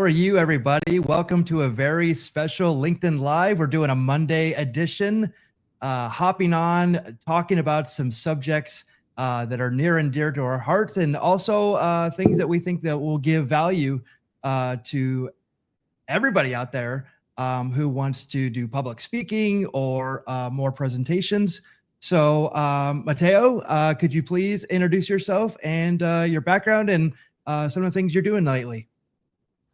are you, everybody? Welcome to a very special LinkedIn Live. We're doing a Monday edition, hopping on, talking about some subjects that are near and dear to our hearts, and also things that we think that will give value to everybody out there who wants to do public speaking or more presentations. So, Matteo, could you please introduce yourself and your background and some of the things you're doing lately?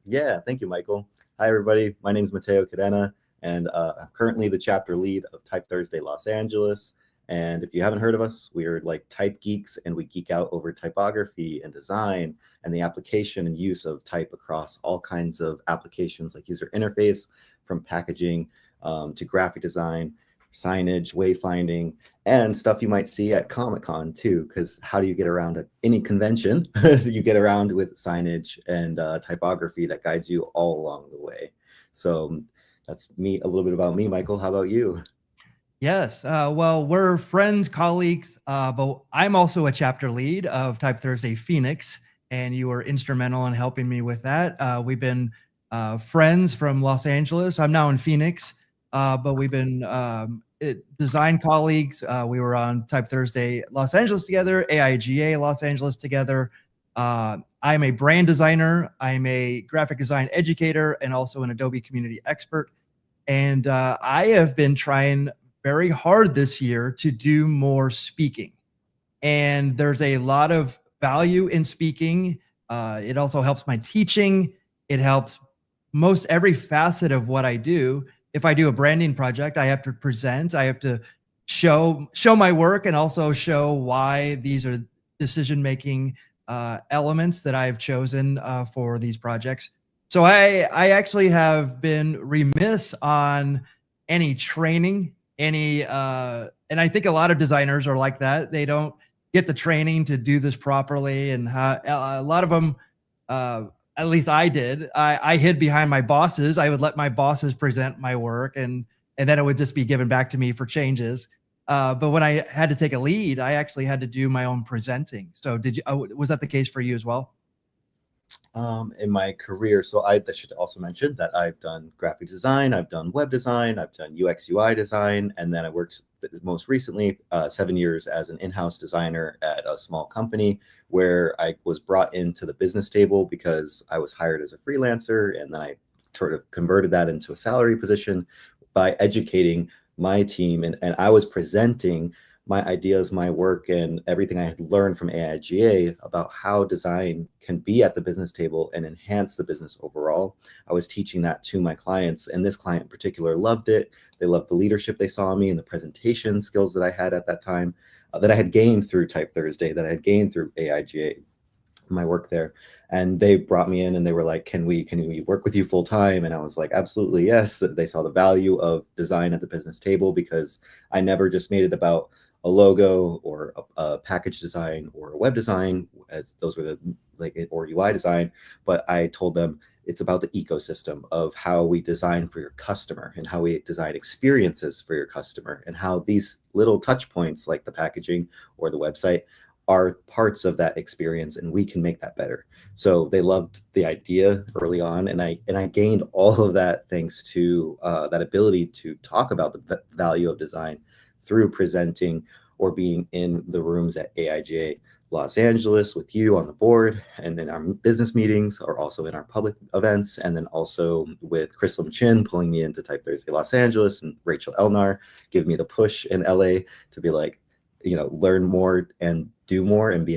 Yeah, thank you, Michael. Hi, everybody. My name is Matheo Cadena, and I'm currently the chapter lead of Type Thursday Los Angeles. And if you haven't heard of us, we're like type geeks, and we geek out over typography and design and the application and use of type across all kinds of applications like user interface, from packaging to graphic design, signage, wayfinding, and stuff you might see at Comic-Con too, because how do you get around at any convention? You get around with signage and typography that guides you all along the way. So that's me, a little bit about me. Michael, how about you? Yes, well, we're friends, colleagues, but I'm also a chapter lead of Type Thursday Phoenix, and you were instrumental in helping me with that. We've been friends from Los Angeles. I'm now in Phoenix. But we've been design colleagues. We were on Type Thursday Los Angeles together, AIGA Los Angeles together. I'm a brand designer. I'm a graphic design educator and also an Adobe community expert. And I have been trying very hard this year to do more speaking. And there's a lot of value in speaking. It also helps my teaching. It helps most every facet of what I do. If I do a branding project, I have to present, I have to show my work and also show why these are decision-making elements that I've chosen for these projects. So I actually have been remiss on any training, and I think a lot of designers are like that. They don't get the training to do this properly, and a lot of them, at least I did. I hid behind my bosses. I would let my bosses present my work, and then it would just be given back to me for changes. But when I had to take a lead, I actually had to do my own presenting. So was that the case for you as well? In my career, so I should also mention that I've done graphic design, I've done web design, I've done UX UI design, and then I worked most recently 7 years as an in-house designer at a small company where I was brought into the business table because I was hired as a freelancer, and then I sort of converted that into a salary position by educating my team, and I was presenting my ideas, my work, and everything I had learned from AIGA about how design can be at the business table and enhance the business overall. I was teaching that to my clients, and this client in particular loved it. They loved the leadership they saw in me and the presentation skills that I had at that time, that I had gained through Type Thursday, that I had gained through AIGA, my work there. And they brought me in and they were like, can we work with you full time? And I was like, absolutely, yes. They saw the value of design at the business table, because I never just made it about a logo or a package design or a web design, as those were or UI design, but I told them it's about the ecosystem of how we design for your customer and how we design experiences for your customer, and how these little touch points like the packaging or the website are parts of that experience, and we can make that better. So they loved the idea early on, and I gained all of that thanks to that ability to talk about the value of design through presenting or being in the rooms at AIGA Los Angeles with you on the board, and then our business meetings, or also in our public events, and then also with Chris Lim Chin pulling me into Type Thursday Los Angeles, and Rachel Elnar giving me the push in LA to be like, learn more and do more and be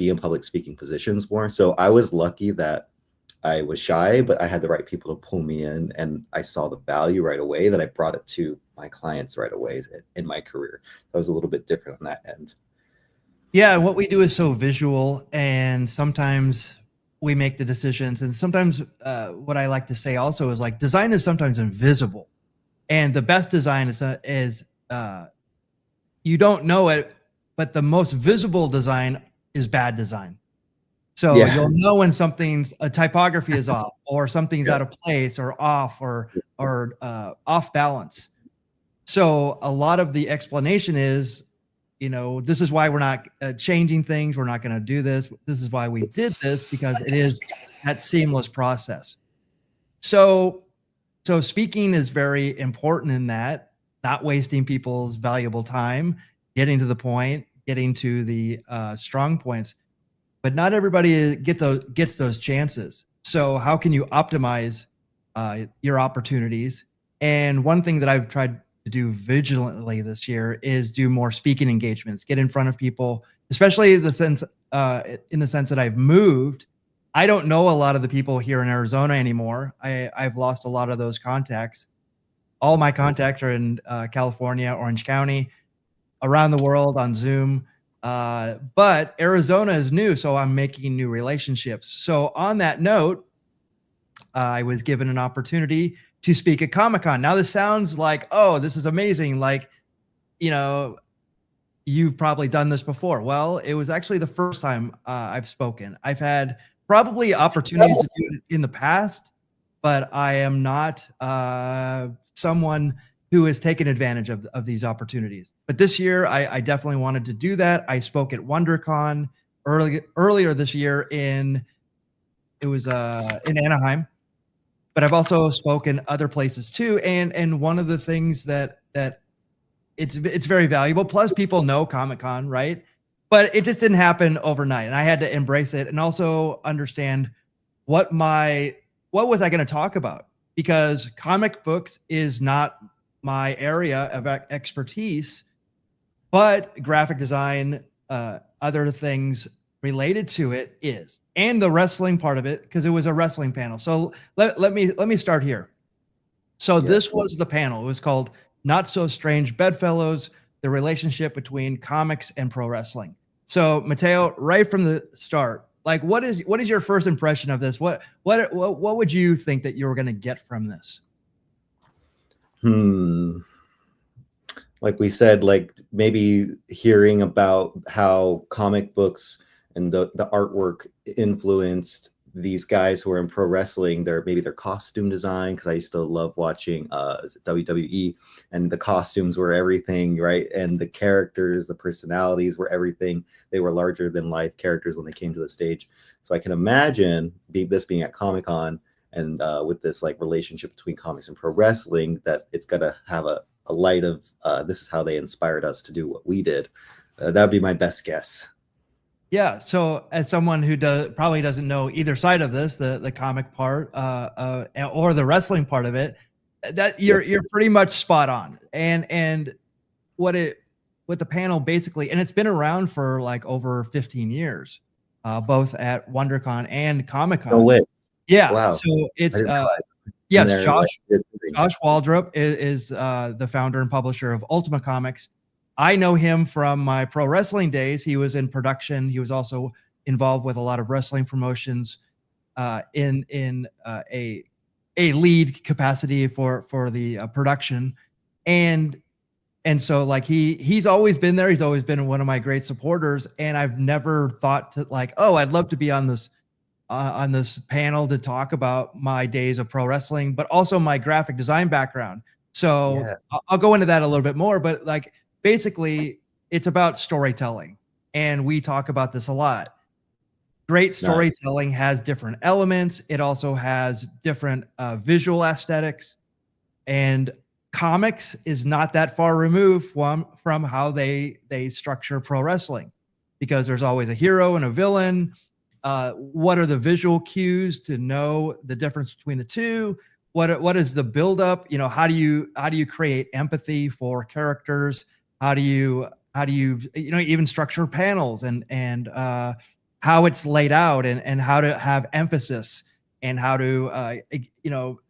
in public speaking positions more. So I was lucky that I was shy, but I had the right people to pull me in, and I saw the value right away that I brought it to my clients right away in my career. That was a little bit different on that end. Yeah, what we do is so visual, and sometimes we make the decisions, and sometimes what I like to say also is like design is sometimes invisible, and the best design is you don't know it, but the most visible design is bad design. So Yeah. you'll know when a typography is off, or something's Yes. out of place, or off, or off balance. So a lot of the explanation is, this is why we're not changing things. We're not going to do this. This is why we did this, because it is that seamless process. So so speaking is very important in that, not wasting people's valuable time, getting to the point, getting to the strong points. But not everybody gets those chances. So how can you optimize your opportunities? And one thing that I've tried to do vigilantly this year is do more speaking engagements, get in front of people, especially in the sense that I've moved. I don't know a lot of the people here in Arizona anymore. I've lost a lot of those contacts. All my contacts are in California, Orange County, around the world on Zoom. But Arizona is new, so I'm making new relationships. So on that note, I was given an opportunity to speak at Comic-Con. Now this sounds like, oh, this is amazing. Like, you know, you've probably done this before. Well, it was actually the first time I've spoken. I've had probably opportunities to do it in the past, but I am not someone who has taken advantage of these opportunities. But this year, I definitely wanted to do that. I spoke at WonderCon earlier this year in Anaheim, but I've also spoken other places too. And one of the things that it's very valuable. Plus, people know Comic-Con, right? But it just didn't happen overnight, and I had to embrace it and also understand what was I going to talk about, because comic books is not my area of expertise, but graphic design, other things related to it is, and the wrestling part of it, because it was a wrestling panel. So let me start here. So this was the panel. It was called Not So Strange Bedfellows: The Relationship Between Comics and Pro Wrestling. So Matteo, right from the start, like what is your first impression of this? What would you think that you were going to get from this? Like we said, like maybe hearing about how comic books and the artwork influenced these guys who are in pro wrestling, their costume design, because I used to love watching WWE, and the costumes were everything, right? And the characters, the personalities were everything. They were larger than life characters when they came to the stage. So I can imagine this being at Comic-Con, and with this like relationship between comics and pro wrestling, that it's gonna have a light of this is how they inspired us to do what we did. That would be my best guess. Yeah. So as someone who probably doesn't know either side of this, the comic part or the wrestling part of it, that you're pretty much spot on. And what the panel basically, and it's been around for like over 15 years, both at WonderCon and Comic-Con. No way. Yeah. Wow. So it's yes, Josh Waldrop is the founder and publisher of Ultima Comics. I know him from my pro wrestling days. He was in production. He was also involved with a lot of wrestling promotions in a lead capacity for the production, and so like he's always been there. He's always been one of my great supporters, and I've never thought to like, oh, I'd love to be on this panel to talk about my days of pro wrestling, but also my graphic design background. So I'll go into that a little bit more, but like basically it's about storytelling, and we talk about this a lot. Great storytelling has different elements. It also has different visual aesthetics, and comics is not that far removed from how they structure pro wrestling, because there's always a hero and a villain. What are the visual cues to know the difference between the two? What is the buildup? You know, how do you create empathy for characters? How do you even structure panels and how it's laid out, and how to have emphasis, and how to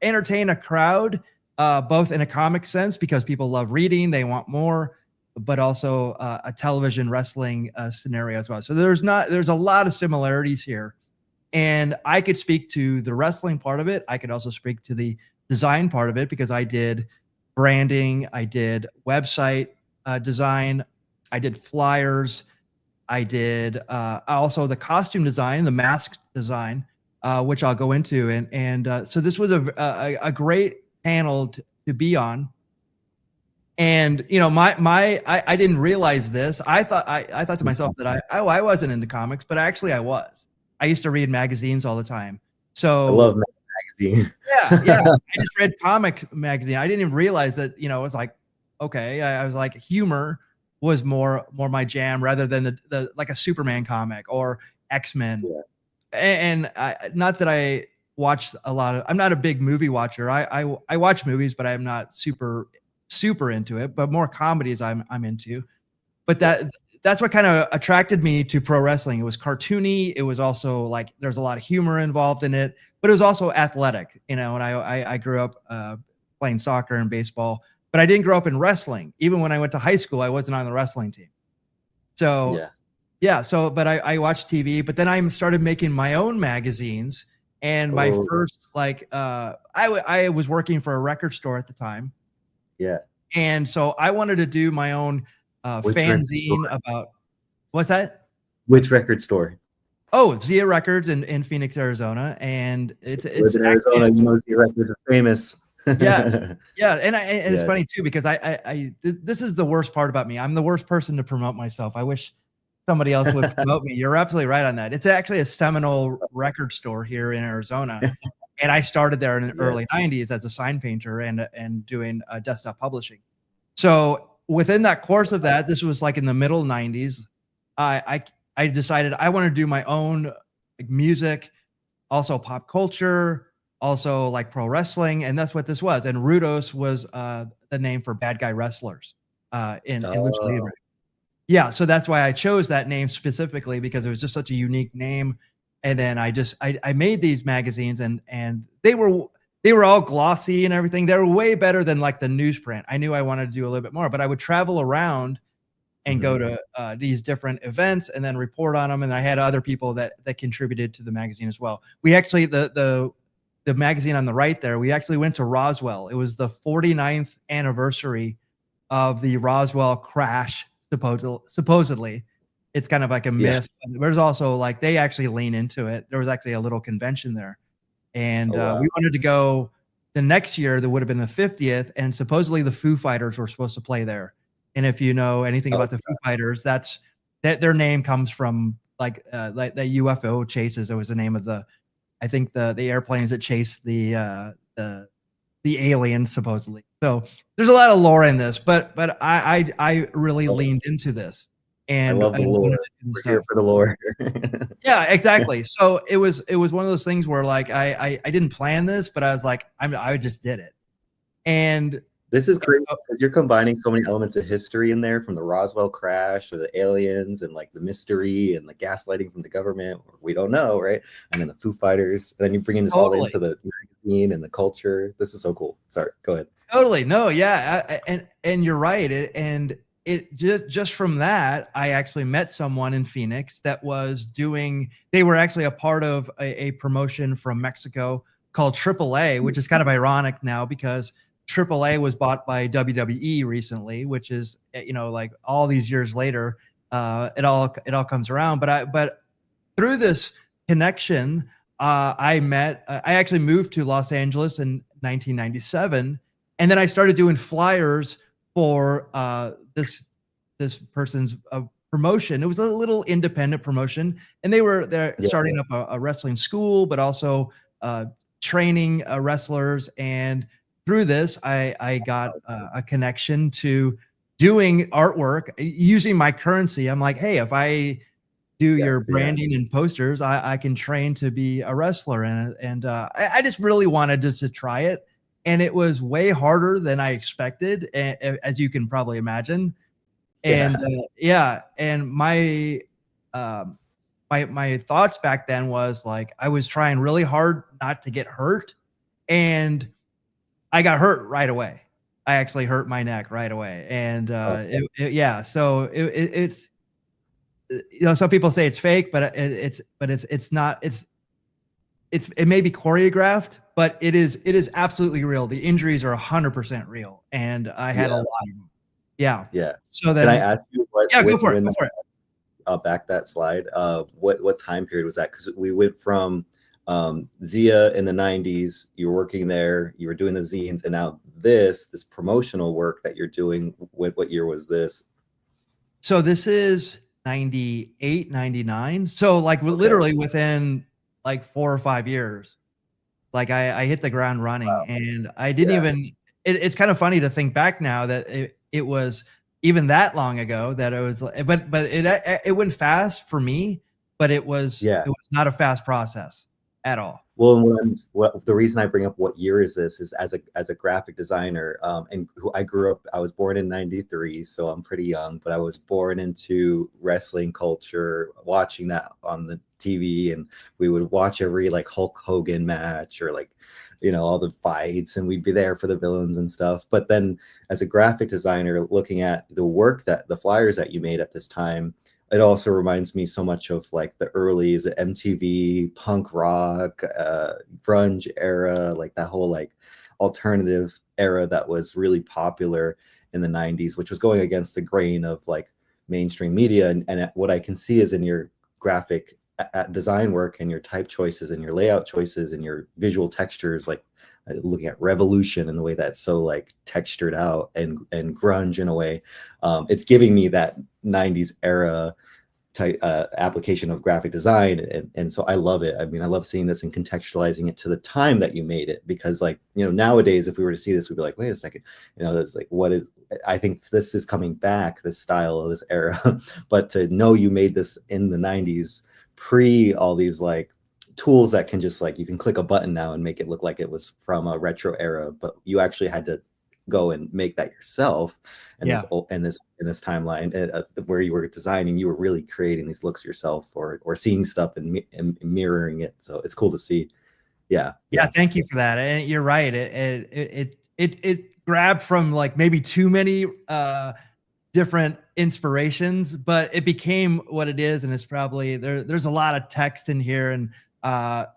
entertain a crowd, both in a comic sense, because people love reading, they want more, but also a television wrestling scenario as well. So there's a lot of similarities here, and I could speak to the wrestling part of it. I could also speak to the design part of it, because I did branding, I did website design, I did flyers, I did also the costume design, the mask design, which I'll go into, and so this was a great panel to be on. And you know, I didn't realize this. I thought to myself that I wasn't into comics, but actually I was. I used to read magazines all the time. So I love magazine. Yeah. I just read comic magazine. I didn't even realize that, it was like, okay. I was like, humor was more my jam rather than the like a Superman comic or X-Men. Yeah. And not that I watched a lot of. I'm not a big movie watcher. I watch movies, but I'm not super into it. But more comedies I'm into. But Yeah. that's what kind of attracted me to pro wrestling. It was cartoony. It was also like there's a lot of humor involved in it, but it was also athletic. And I grew up playing soccer and baseball, but I didn't grow up in wrestling. Even when I went to high school, I wasn't on the wrestling team. So Yeah. yeah, but I watched TV, but then I started making my own magazines. And my Oh, first I was working for a record store at the time, yeah. and so I wanted to do my own Which record store? fanzine about what's that? Which record store? Oh, Zia Records in Phoenix, Arizona, and Live it's in actually Arizona, you know, your records is famous. yes. Yeah, and it's Yes. funny too because this is the worst part about me. I'm the worst person to promote myself. I wish somebody else would promote me. You're absolutely right on that. It's actually a seminal record store here in Arizona, and I started there in the Yeah. early '90s as a sign painter and doing desktop publishing. So within that course of that, this was like in the middle '90s. I decided I want to do my own like, music, also pop culture, also like pro wrestling, and that's what this was. And Rudos was the name for bad guy wrestlers in Lucha Oh, Libre. Yeah, so that's why I chose that name specifically because it was just such a unique name. And then I made these magazines and they were all glossy and everything. They were way better than like the newsprint. I knew I wanted to do a little bit more, but I would travel around and go mhm. to these different events and then report on them. And I had other people that contributed to the magazine as well. We actually the magazine on the right there. We actually went to Roswell. It was the 49th anniversary of the Roswell crash. Supposedly, it's kind of like a Yeah. myth. There's also like they actually lean into it. There was actually a little convention there, and Oh, wow. we wanted to go the next year. That would have been the 50th, and supposedly the Foo Fighters were supposed to play there. And if you know anything Oh, about the Foo Fighters, that's that their name comes from like the UFO chases. It was the name of the I think the airplanes that chased the aliens supposedly. So there's a lot of lore in this, but I really oh, leaned into this I and love the wanted lore. to do the We're here stuff. for the lore. Yeah, exactly. So it was one of those things where like I didn't plan this, but I was like I just did it. And This is great uh, because you're combining so many elements of history in there, from the Roswell crash or the aliens and like the mystery and the gaslighting from the government. We don't know, right? And then the Foo Fighters. And then you bring in this all totally, into the magazine and the culture. This is so cool. Sorry, go ahead. totally. No, yeah, and you're right. It just from that, I actually met someone in Phoenix that was doing. They were actually a part of a promotion from Mexico called AAA, which is kind of ironic now because AAA was bought by WWE recently, which is like all these years later, it all comes around. But through this connection, I actually moved to Los Angeles in 1997, and then I started doing flyers for this person's promotion. It was a little independent promotion, and they're Yeah. starting up a wrestling school, but also uh, training wrestlers. And through this, I got a connection to doing artwork using my currency. I'm like, hey, if I do Yeah. your Yeah. branding and posters, I can train to be a wrestler. And I just really wanted just to try it. And it was way harder than I expected, as you can probably imagine. And Yeah. yeah, and um, my thoughts back then was like I was trying really hard not to get hurt, and I got hurt right away. I actually hurt my neck right away, and Oh, yeah, so it's some people say it's fake, but it's not. It may be choreographed, but it is absolutely real. The injuries are 100% real, and I had a yeah. lot of them. Yeah. Yeah. So Can I then, ask you what yeah, go with for it. when Go for it. back that slide? What time period was that? Because we went from Zia in the 90s, you were working there, you were doing the zines, and now this promotional work that you're doing. What year was this? So this is 98, 99. So like Okay. literally within like 4 or 5 years. Like I hit the ground running, Wow. and I didn't Yeah. even. It's kind of funny to think back now that it was even that long ago that it was. But it went fast for me, but Yeah. it was not a fast process at all. Well, what the reason I bring up what year is this is as a graphic designer, and who I grew up. I was born in '93, so I'm pretty young, but I was born into wrestling culture, watching that on the TV, and we would watch every like Hulk Hogan match or like, all the fights, and we'd be there for the villains and stuff. But then, as a graphic designer, looking at the work that the flyers that you made at this time, it also reminds me so much of like the early MTV punk rock, grunge era, like that whole like alternative era that was really popular in the 90s, which was going against the grain of like mainstream media. And what I can see is in your graphic design work and your type choices and your layout choices and your visual textures, like looking at Revolution and the way that's so like textured out and grunge in a way, it's giving me that 90s era type application of graphic design, and so I love it. I mean, I love seeing this and contextualizing it to the time that you made it, because like, nowadays if we were to see this, we'd be like, wait a second, that's like, what is, I think this is coming back, this style of this era. But to know you made this in the 90s, pre all these like tools that can just like, you can click a button now and make it look like it was from a retro era, but you actually had to go and make that yourself. And Yeah. in this timeline, where you were designing, you were really creating these looks yourself, or seeing stuff and mirroring it. So it's cool to see. Yeah. Yeah, thank you for that. And you're right. It grabbed from like maybe too many different inspirations, but it became what it is. And it's probably there's a lot of text in here. And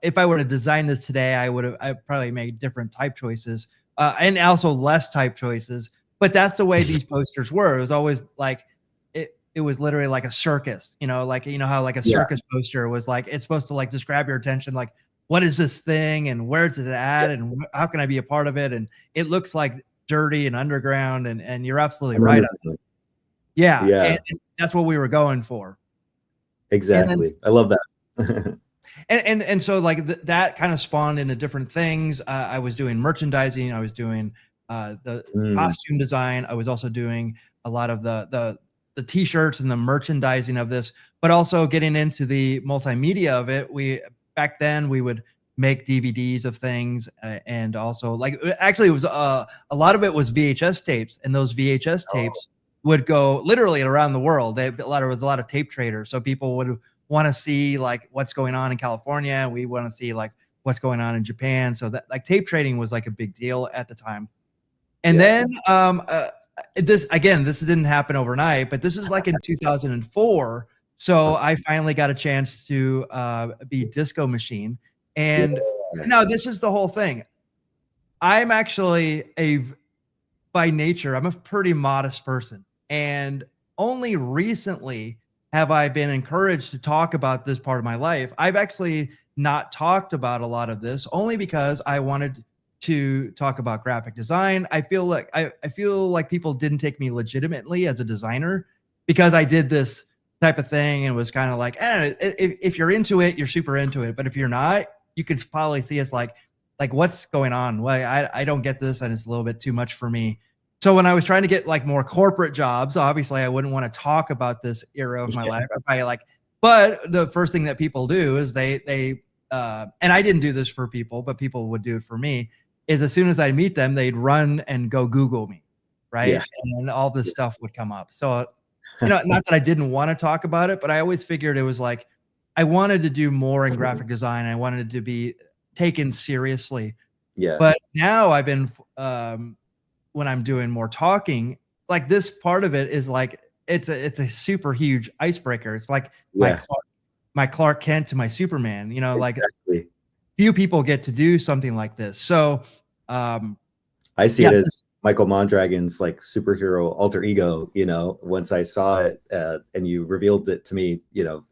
if I were to design this today, I probably made different type choices, and also less type choices. But that's the way these posters were. It was always like it was literally like a circus, like how like a Yeah. circus poster was like, it's supposed to like just grab your attention, like what is this thing and where's it at and how can I be a part of it? And it looks like dirty and underground, and you're absolutely right. 100%. Yeah, Yeah, and that's what we were going for. And then exactly. I love that. and so like that kind of spawned into different things. I was doing merchandising. I was doing the Mm, costume design. I was also doing a lot of the t-shirts and the merchandising of this, but also getting into the multimedia of it. Back then we would make DVDs of things, and also like actually it was a lot of it was VHS tapes, and those VHS oh, tapes would go literally around the world. There was a lot of tape traders, so people would want to see like what's going on in California. We want to see like what's going on in Japan. So that like tape trading was like a big deal at the time. And yeah. then this didn't happen overnight, but this is like in 2004. So I finally got a chance to be Disco Machine. And Yeah. now this is the whole thing. I'm actually by nature, I'm a pretty modest person. And only recently have I been encouraged to talk about this part of my life. I've actually not talked about a lot of this only because I wanted to talk about graphic design. I feel like people didn't take me legitimately as a designer because I did this type of thing and was kind of like, if you're into it, you're super into it. But if you're not, you could probably see us like what's going on? Well, I don't get this, and it's a little bit too much for me. So when I was trying to get like more corporate jobs, obviously I wouldn't want to talk about this era of my Yeah. life. I probably like, but the first thing that people do is and I didn't do this for people, but people would do it for me. Is as soon as I meet them, they'd run and go Google me, Yeah. right? And then all this stuff would come up. So, not that I didn't want to talk about it, but I always figured it was like I wanted to do more in graphic design. I wanted to be taken seriously. Yeah. But now I've been when I'm doing more talking, like this part of it is like it's a super huge icebreaker. It's like Yeah. My Clark Kent to my Superman, like Exactly. few people get to do something like this. So um I see yeah, it as Michael Mondragon's like superhero alter ego, once I saw it, and you revealed it to me,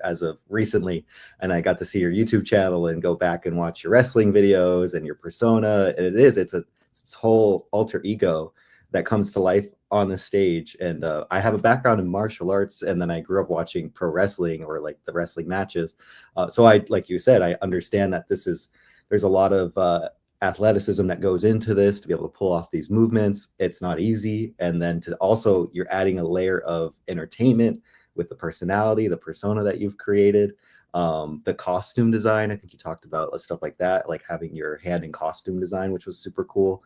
as of recently, and I got to see your YouTube channel and go back and watch your wrestling videos and your persona. And it's this whole alter ego that comes to life on the stage. And I have a background in martial arts, and then I grew up watching pro wrestling or like the wrestling matches. So like you said, I understand that there's there's a lot of athleticism that goes into this to be able to pull off these movements. It's not easy. And then to also, you're adding a layer of entertainment with the personality, the persona that you've created. The costume design, I think you talked about stuff like that, like having your hand in costume design, which was super cool.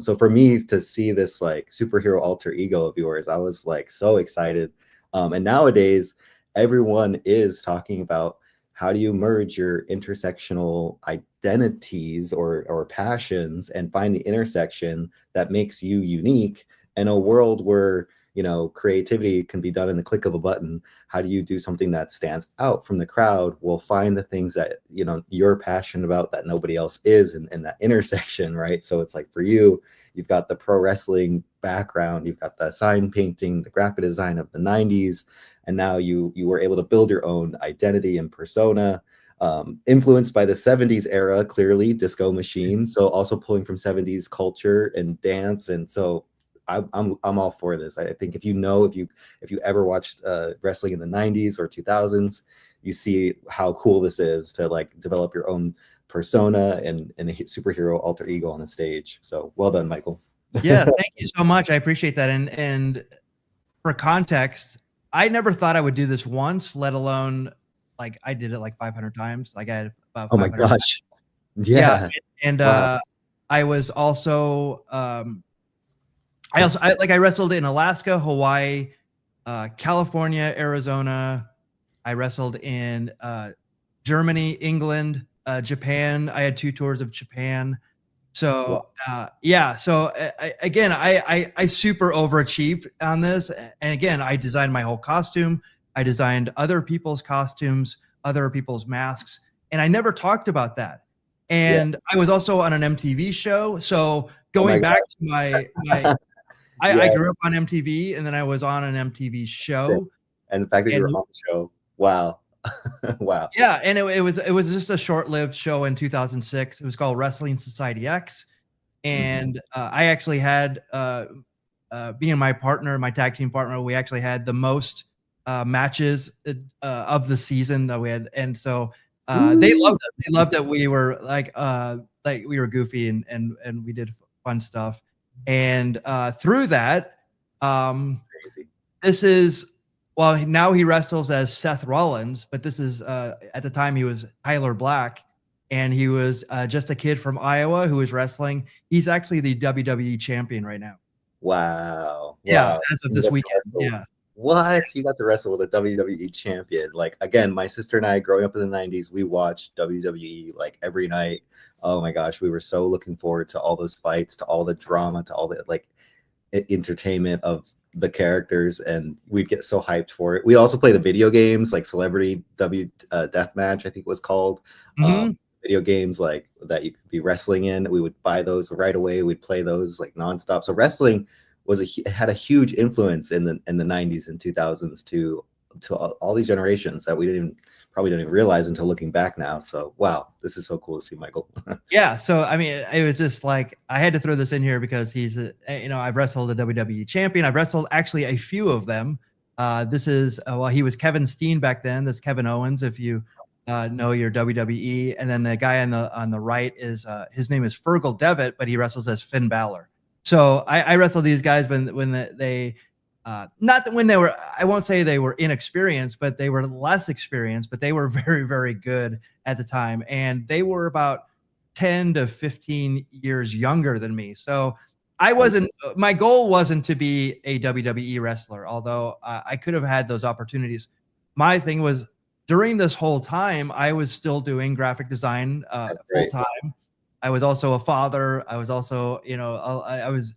So for me to see this like superhero alter ego of yours, I was like so excited. And nowadays, everyone is talking about how do you merge your intersectional identities or passions and find the intersection that makes you unique in a world where, you know, creativity can be done in the click of a button. How do you do something that stands out from the crowd? We'll find the things that, you know, you're passionate about that nobody else is in that intersection, right? So it's like for you, you've got the pro wrestling background, you've got the sign painting, the graphic design of the 90s, and now you were able to build your own identity and persona, influenced by the 70s era, clearly disco machine. So also pulling from 70s culture and dance. And so I'm all for this. I think if you ever watched wrestling in the 90s or 2000s, you see how cool this is to like develop your own persona and a superhero alter ego on the stage. So well done, Michael. Yeah, thank you so much. I appreciate that. And for context, I never thought I would do this once, let alone like I did it like 500 times. Like I had about Oh my 500 gosh. Yeah, Yeah. and Wow. I was also I wrestled in Alaska, Hawaii, California, Arizona. I wrestled in Germany, England, Japan. I had 2 tours of Japan. Wow. So yeah, so again, I super overachieved on this, and again, I designed my whole costume. I designed other people's costumes, other people's masks, and I never talked about that. Yeah. And I was also on an MTV show. So Oh my going back gosh. to my I Yeah. grew up on MTV, and then I was on an MTV show, And the fact that you were and on the show. Wow. Wow. yeah, and it was just a short-lived show in 2006. It was called Wrestling Society X, Mhm. and I actually had me and my partner, my tag team partner, we actually had the most matches of the season that we had, and so they Woo. loved it. They loved that we were like we were goofy and we did fun stuff, and through that, um, Crazy. this is well, now he wrestles as Seth Rollins, but this is at the time he was Tyler Black, and he was just a kid from Iowa who was wrestling. He's actually the WWE champion right now. Wow. Yeah, Wow. as of You this got to weekend. wrestle. Yeah. What? You got to wrestle with a WWE champion. Like again, my sister and I growing up in the 90s, we watched WWE like every night. Oh my gosh, we were so looking forward to all those fights, to all the drama, to all the like entertainment of the characters, and we'd get so hyped for it. We also play the video games like Celebrity Deathmatch, I think it was called. Mhm. Video games like that you could be wrestling in. We would buy those right away. We'd play those like nonstop. So wrestling had a huge influence in the 90s and 2000s to all these generations that we probably didn't even realize until looking back now. So wow, this is so cool to see, Michael. Yeah, so I mean, it was just like I had to throw this in here because he's I've wrestled a WWE champion. I've wrestled actually a few of them. This is well, he was Kevin Steen back then. This is Kevin Owens, if you know your WWE. And then the guy on the right is his name is Fergal Devitt, but he wrestles as Finn Balor. So I wrestled these guys when they not that when they were, I won't say they were inexperienced, but they were less experienced, but they were very, very good at the time. And they were about 10 to 15 years younger than me. So I wasn't, my goal wasn't to be a WWE wrestler, although I could have had those opportunities. My thing was during this whole time, I was still doing graphic design That's full great. time. I was also a father. I was also, I was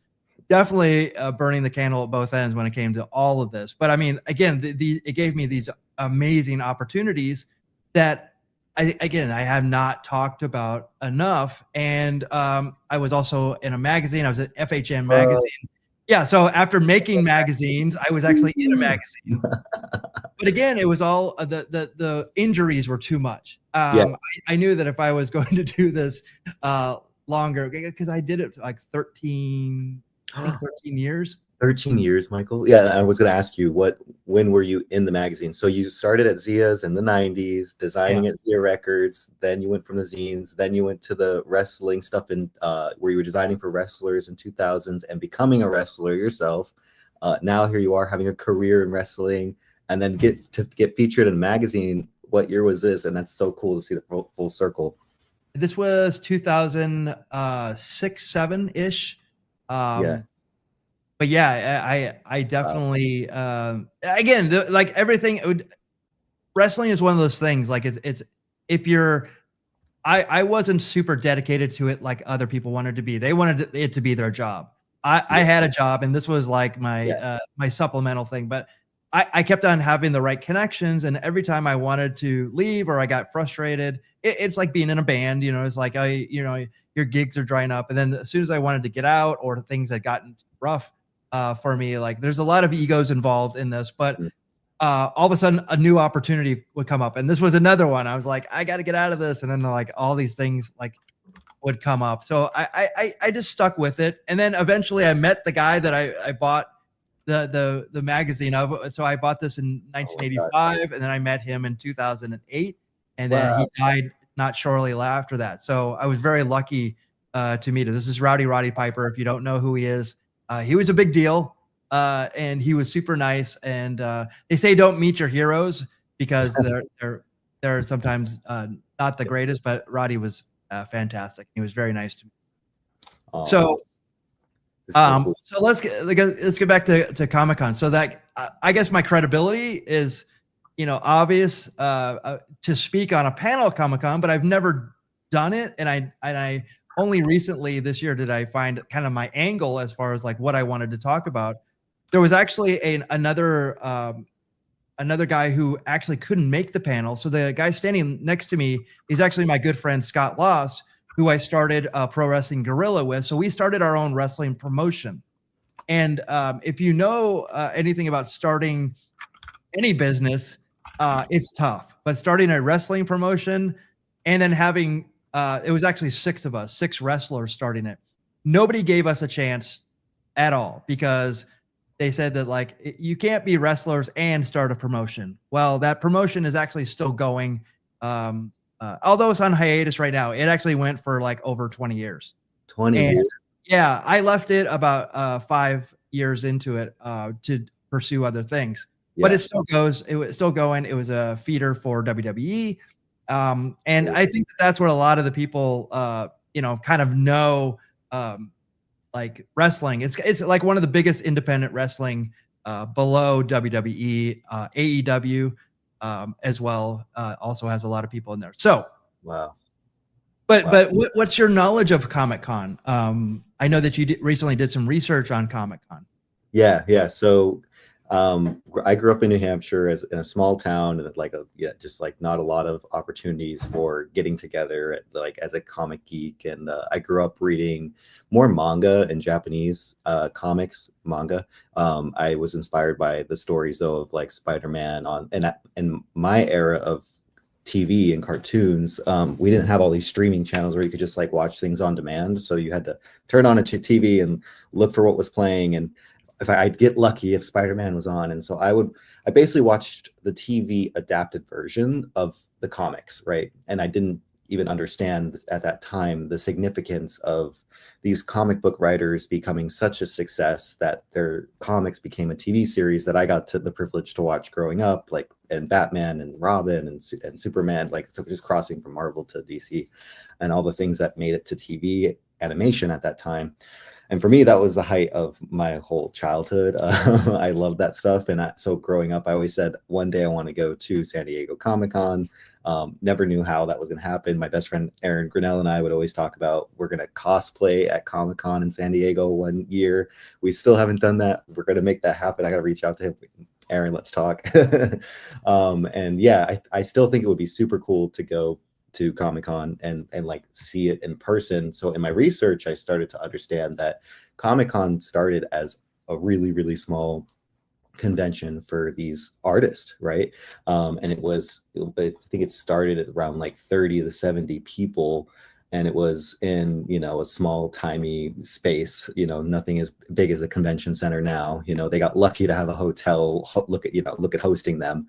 definitely burning the candle at both ends when it came to all of this. But I mean, again, it gave me these amazing opportunities that I have not talked about enough. And I was also in a magazine. I was at FHM Uh, magazine. Yeah. So after making magazines, I was actually in a magazine. But again, it was all the injuries were too much. yeah, I knew that if I was going to do this longer, because I did it for like 13 I think 13 years. 13 years, Michael. Yeah, I was going to ask you when were you in the magazine? So you started at Zia's in the 90s, Yeah. designing at Zia Records, then you went from the zines, then you went to the wrestling stuff and where you were designing for wrestlers in 2000s and becoming a wrestler yourself. Now here you are having a career in wrestling and then get featured in a magazine. What year was this? And that's so cool to see the full circle. This was 2006, 7-ish. Yeah. But yeah, I Wow. definitely again like everything wrestling is one of those things like it's if you're I wasn't super dedicated to it like other people wanted to be. They wanted it to be their job. I Yeah. had a job and this was like my Yeah. my supplemental thing, but I kept on having the right connections, and every time I wanted to leave or I got frustrated, it's like being in a band, you know, it's like your gigs are drying up, and then as soon as I wanted to get out or things had gotten rough for me, like there's a lot of egos involved in this, but Mm. all of a sudden a new opportunity would come up, and this was another one. I was like, I got to get out of this, and then like all these things like would come up, so I just stuck with it, and then eventually I met the guy that I bought the magazine of. So I bought this in Oh my God. 1985, and then I met him in 2008, and then he Wow. died not shortly after that. So I was very lucky to meet him. This is Roddy Piper. If you don't know who he was a big deal, and he was super nice. And they say don't meet your heroes because they're sometimes not the greatest. But Roddy was fantastic. He was very nice to me. Oh, So this is so cool. so let's get back to Comic-Con. So that I guess my credibility is, obvious to speak on a panel at Comic-Con, but I've never done it, and I only recently this year did I find kind of my angle as far as like what I wanted to talk about. There was actually another guy who actually couldn't make the panel. So the guy standing next to me is actually my good friend Scott Loss, who I started Pro Wrestling Guerrilla with. So we started our own wrestling promotion. And if you know anything about starting any business, it's tough. But starting a wrestling promotion and then having it was actually six of us, six wrestlers starting it. Nobody gave us a chance at all because they said that like you can't be wrestlers and start a promotion. Well, that promotion is actually still going. Although it's on hiatus right now, it actually went for like over 20 years. 20 And years. yeah, I left it about 5 years into it to pursue other things, but it Yeah. still goes. It was still going. It was a feeder for WWE, and Cool. I think that that's what a lot of the people, kind of know. Like wrestling, it's like one of the biggest independent wrestling below WWE, AEW as well. Also has a lot of people in there. So, Wow. but Wow. what's your knowledge of Comic Con? I know that you recently did some research on Comic Con. Yeah, yeah. So I grew up in New Hampshire as in a small town and just like not a lot of opportunities for getting together like as a comic geek. And I grew up reading more manga and Japanese comics manga. I was inspired by the stories though of like Spider-Man in my era of TV and cartoons. We didn't have all these streaming channels where you could just like watch things on demand. So you had to turn on a TV and look for what was playing. And if I'd get lucky if Spider-Man was on. And so I basically watched the TV adapted version of the comics, right? And I didn't even understand at that time the significance of these comic book writers becoming such a success that their comics became a TV series that I got to the privilege to watch growing up, like and Batman and Robin and Superman, like so just crossing from Marvel to DC and all the things that made it to TV animation at that time. And for me, that was the height of my whole childhood. I loved that stuff. And so growing up, I always said one day I want to go to San Diego Comic-Con. Never knew how that was going to happen. My best friend Aaron Grinnell and I would always talk about we're going to cosplay at Comic-Con in San Diego one year. We still haven't done that. We're going to make that happen. I got to reach out to him. Aaron, let's talk. And yeah, I still think it would be super cool to go to Comic-Con and like see it in person. So in my research, I started to understand that Comic-Con started as a really, really small convention for these artists, right? And I think it started at around like 30 to 70 people. and it was in, a small timey space, nothing as big as the convention center now. They got lucky to have a hotel look at hosting them.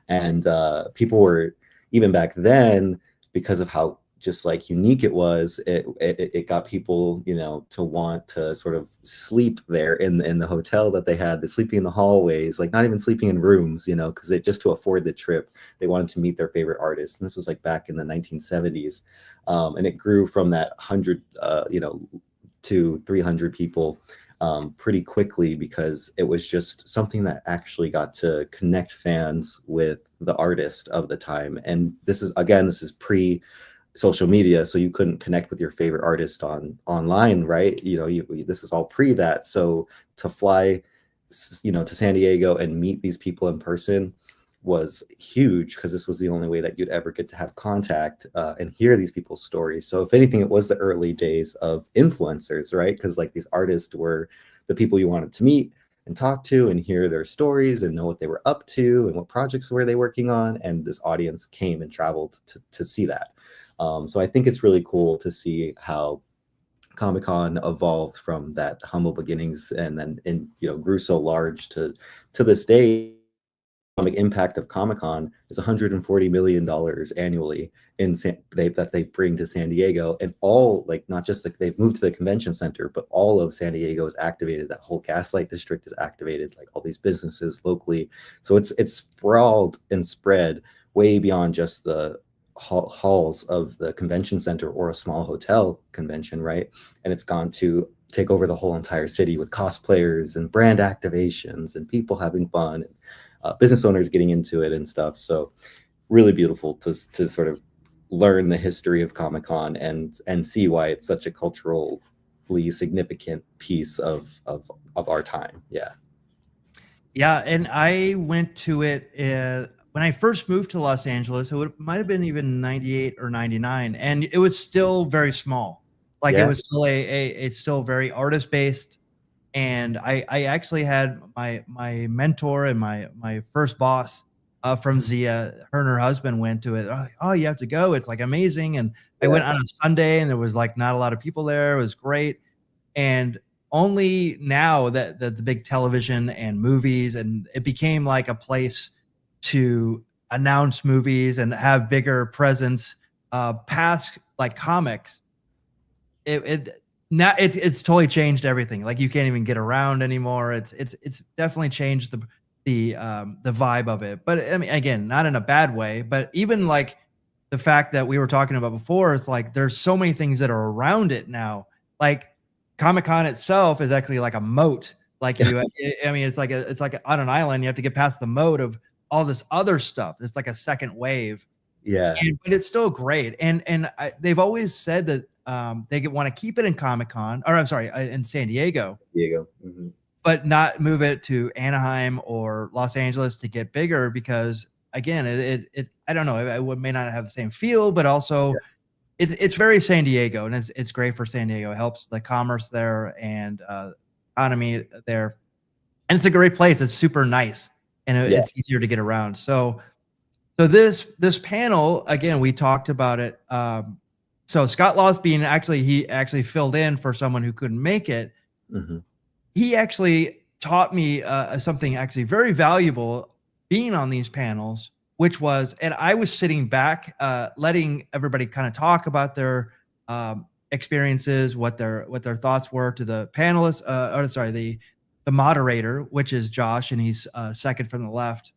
And people were, even back then, because of how just like unique it was, it got people, to want to sort of sleep there in the hotel that they had, the sleeping in the hallways, like not even sleeping in rooms, because it just to afford the trip, they wanted to meet their favorite artists. And this was like back in the 1970s. And it grew from that 100 to 300 people pretty quickly, because it was just something that actually got to connect fans with the artist of the time. And this is pre social media, so you couldn't connect with your favorite artist online, right? This is all pre that. So to fly, to San Diego and meet these people in person was huge, because this was the only way that you'd ever get to have contact and hear these people's stories. So if anything, it was the early days of influencers, right? Because like these artists were the people you wanted to meet and talk to and hear their stories and know what they were up to and what projects were they working on. And this audience came and traveled to see that. So I think it's really cool to see how Comic-Con evolved from that humble beginnings, and then grew so large to this day. Economic impact of Comic-Con is $140 million annually that they bring to San Diego, and all, like, not just like they've moved to the convention center, but all of San Diego is activated. That whole Gaslight District is activated, like all these businesses locally. So it's sprawled and spread way beyond just the halls of the convention center or a small hotel convention, right? And it's gone to take over the whole entire city with cosplayers and brand activations and people having fun, and business owners getting into it and stuff. So really beautiful to sort of learn the history of Comic-Con and see why it's such a culturally significant piece of our time. Yeah, and I went to it when I first moved to Los Angeles. It might have been even 98 or 99, and it was still very small. Like it Yeah. was still it's still very artist based. And I actually had my mentor and my first boss from Zia, her and her husband went to it. Oh, you have to go. It's like amazing. And I went on a Sunday, and there was like not a lot of people there. It was great. And only now that the big television and movies, and it became like a place to announce movies and have bigger presence past like comics. It now it's totally changed everything. Like you can't even get around anymore. It's definitely changed the vibe of it. But I mean, again, not in a bad way. But even like the fact that we were talking about before, it's like there's so many things that are around it now. Like Comic Con itself is actually like a moat. Like I mean, it's like on an island. You have to get past the moat of all this other stuff. It's like a second wave. Yeah. But it's still great. And they've always said that they want to keep it in Comic Con, or I'm sorry, in San Diego, Mm-hmm. but not move it to Anaheim or Los Angeles to get bigger, because again, it I don't know, it may not have the same feel, but also it's very San Diego, and it's great for San Diego. It helps the commerce there and economy there, and it's a great place. It's super nice, and it's easier to get around. So this panel, again, we talked about it. So Scott Losbean he actually filled in for someone who couldn't make it. Mm-hmm. He actually taught me something actually very valuable being on these panels, which was, and I was sitting back, letting everybody kind of talk about their experiences, what their thoughts were to the panelists, or sorry, the moderator, which is Josh, and he's second from the left.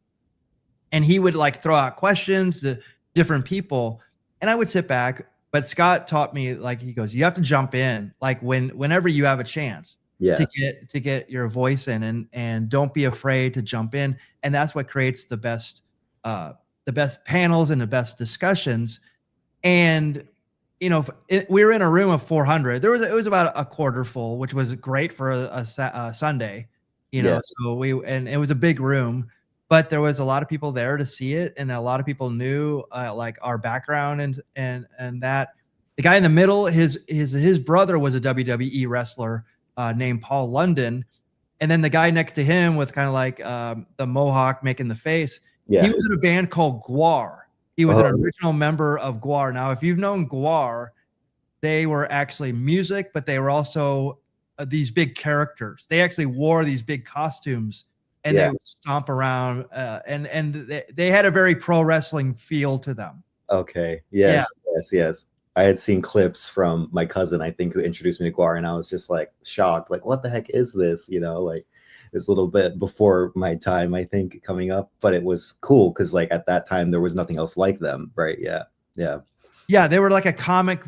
And he would like throw out questions to different people, and I would sit back. But Scott taught me, like, he goes, you have to jump in, like whenever you have a chance to get your voice in, and don't be afraid to jump in. And that's what creates the best panels and the best discussions. And we were in a room of 400. It was about a quarter full, which was great for a Sunday. So and it was a big room, but there was a lot of people there to see it, and a lot of people knew like our background and that. The guy in the middle, his brother was a WWE wrestler named Paul London, and then the guy next to him with kind of like the mohawk making the face, he was in a band called Guar. He was an original member of Guar. Now, if you've known Guar, they were actually music, but they were also these big characters. They actually wore these big costumes and they Yeah. would stomp around, and they had a very pro wrestling feel to them. Okay. Yeah. Yes. Yes. Yes. I had seen clips from my cousin, I think, who introduced me to Guar, and I was just like shocked. Like, what the heck is this? You know, like it's a little bit before my time, I think, coming up, but it was cool because, like, at that time, there was nothing else like them, right? Yeah. Yeah. Yeah, they were like a comic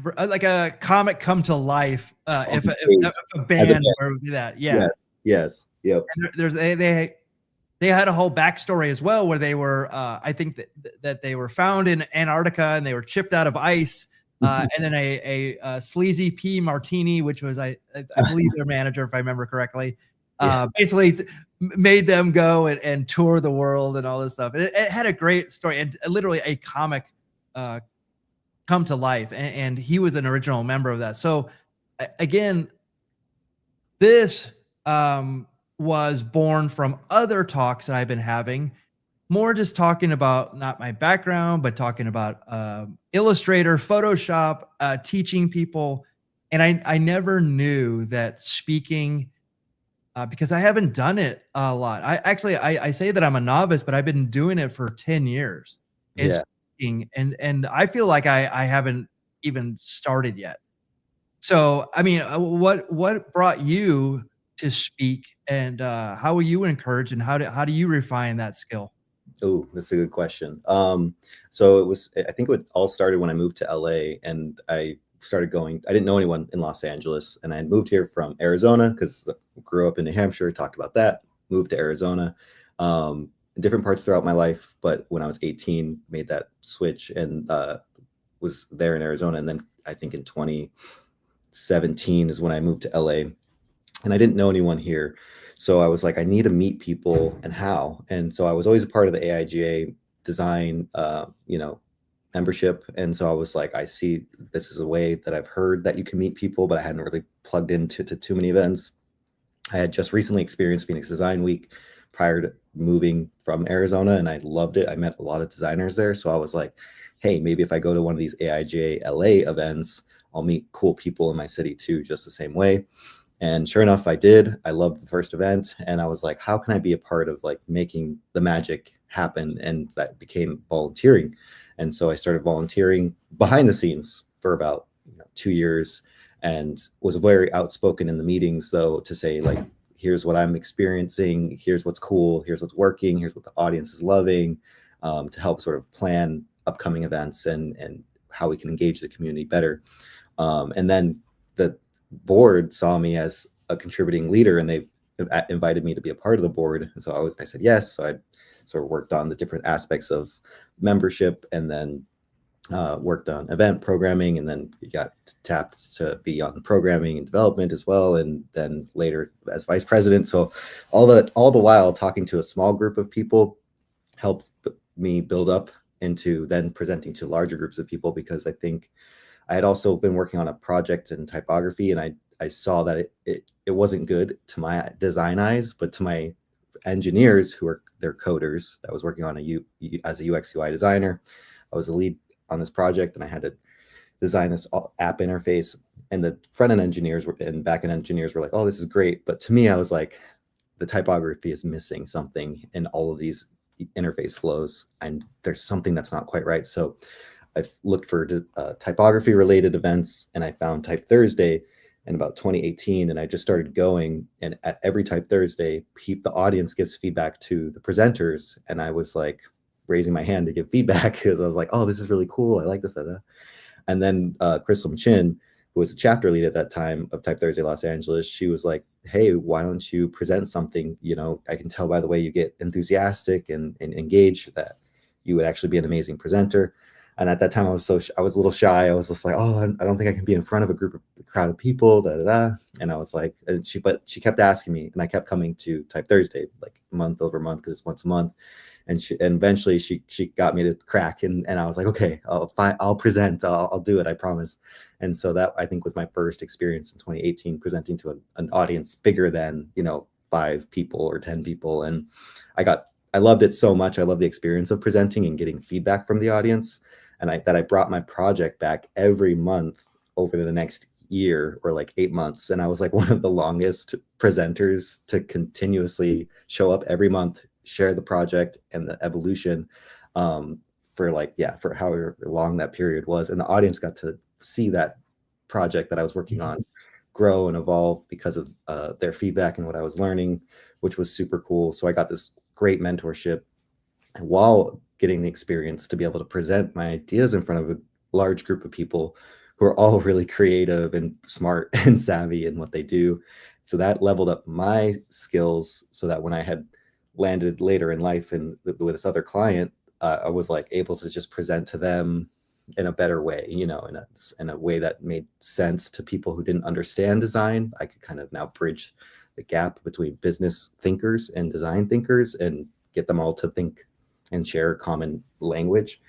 come to life, On if stage a as a band band. were to do that, yeah. Yes. Yes. Yep. And there's they had a whole backstory as well where they were, I think that they were found in Antarctica and they were chipped out of ice, and then a sleazy P martini, which was I believe their manager, if I remember correctly, Yeah. basically made them go and tour the world and all this stuff. It had a great story and literally a comic uh, come to life, and he was an original member of that. So again, this was born from other talks that I've been having, more just talking about not my background, but talking about Illustrator, Photoshop, teaching people. And I never knew that speaking, because I haven't done it a lot. I say that I'm a novice, but I've been doing it for 10 years. Is Yeah. speaking, and I feel like I haven't even started yet. So, I mean, what brought you to speak, and how were you encouraged, and how do you refine that skill? Oh, that's a good question. So I think it all started when I moved to LA and I started going, I didn't know anyone in Los Angeles, and I had moved here from Arizona because I grew up in New Hampshire, talked about that, moved to Arizona, in different parts throughout my life. But when I was 18, made that switch and was there in Arizona. And then I think in 2017 is when I moved to LA, and I didn't know anyone here. So I was like, I need to meet people, and how. And so I was always a part of the AIGA design, membership. And so I was like, I see this is a way that I've heard that you can meet people, but I hadn't really plugged into too many events. I had just recently experienced Phoenix Design Week prior to moving from Arizona, and I loved it. I met a lot of designers there. So I was like, hey, maybe if I go to one of these AIGA LA events, I'll meet cool people in my city too, just the same way. And sure enough, I did. I loved the first event, and I was like, how can I be a part of like making the magic happen? And that became volunteering. And so I started volunteering behind the scenes for about 2 years, and was very outspoken in the meetings though, to say like, here's what I'm experiencing, here's what's cool, here's what's working, here's what the audience is loving, to help sort of plan upcoming events and how we can engage the community better. And then the board saw me as a contributing leader, and they invited me to be a part of the board. And so I said yes. So I sort of worked on the different aspects of membership, and then worked on event programming, and then got tapped to be on programming and development as well, and then later as vice president. So all the while talking to a small group of people helped me build up into then presenting to larger groups of people, because I think I had also been working on a project in typography, and I saw that it wasn't good to my design eyes, but to my engineers who are they're coders that was working on as a UX UI designer. I was the lead on this project, and I had to design this app interface. And the front end engineers and back end engineers were like, "Oh, this is great," but to me, I was like, the typography is missing something in all of these interface flows, and there's something that's not quite right. So I looked for typography related events, and I found Type Thursday in about 2018, and I just started going. And at every Type Thursday, the audience gives feedback to the presenters, and I was like raising my hand to give feedback because I was like, oh, this is really cool. I like this. And then Crystal Chin, who was the chapter lead at that time of Type Thursday Los Angeles, she was like, hey, why don't you present something? I can tell by the way you get enthusiastic and engaged that you would actually be an amazing presenter. And at that time, I was a little shy. I was just like, oh, I don't think I can be in front of a crowd of people. Da, da, da. And I was like, but she kept asking me, and I kept coming to Type Thursday like month over month, because it's once a month. And eventually she got me to crack, and I was like, okay, I'll present, I'll do it, I promise. And so that, I think, was my first experience in 2018 presenting to an audience bigger than 5 people or 10 people, and I loved it so much. I love the experience of presenting and getting feedback from the audience. And I brought my project back every month over the next year or like 8 months. And I was like one of the longest presenters to continuously show up every month, share the project and the evolution, for like, yeah, for however long that period was. And the audience got to see that project that I was working on grow and evolve because of their feedback and what I was learning, which was super cool. So I got this great mentorship while getting the experience to be able to present my ideas in front of a large group of people who are all really creative and smart and savvy in what they do. So that leveled up my skills so that when I had landed later in life and with this other client, I was like able to just present to them in a better way, in a way that made sense to people who didn't understand design. I could kind of now bridge the gap between business thinkers and design thinkers and get them all to think and share common language.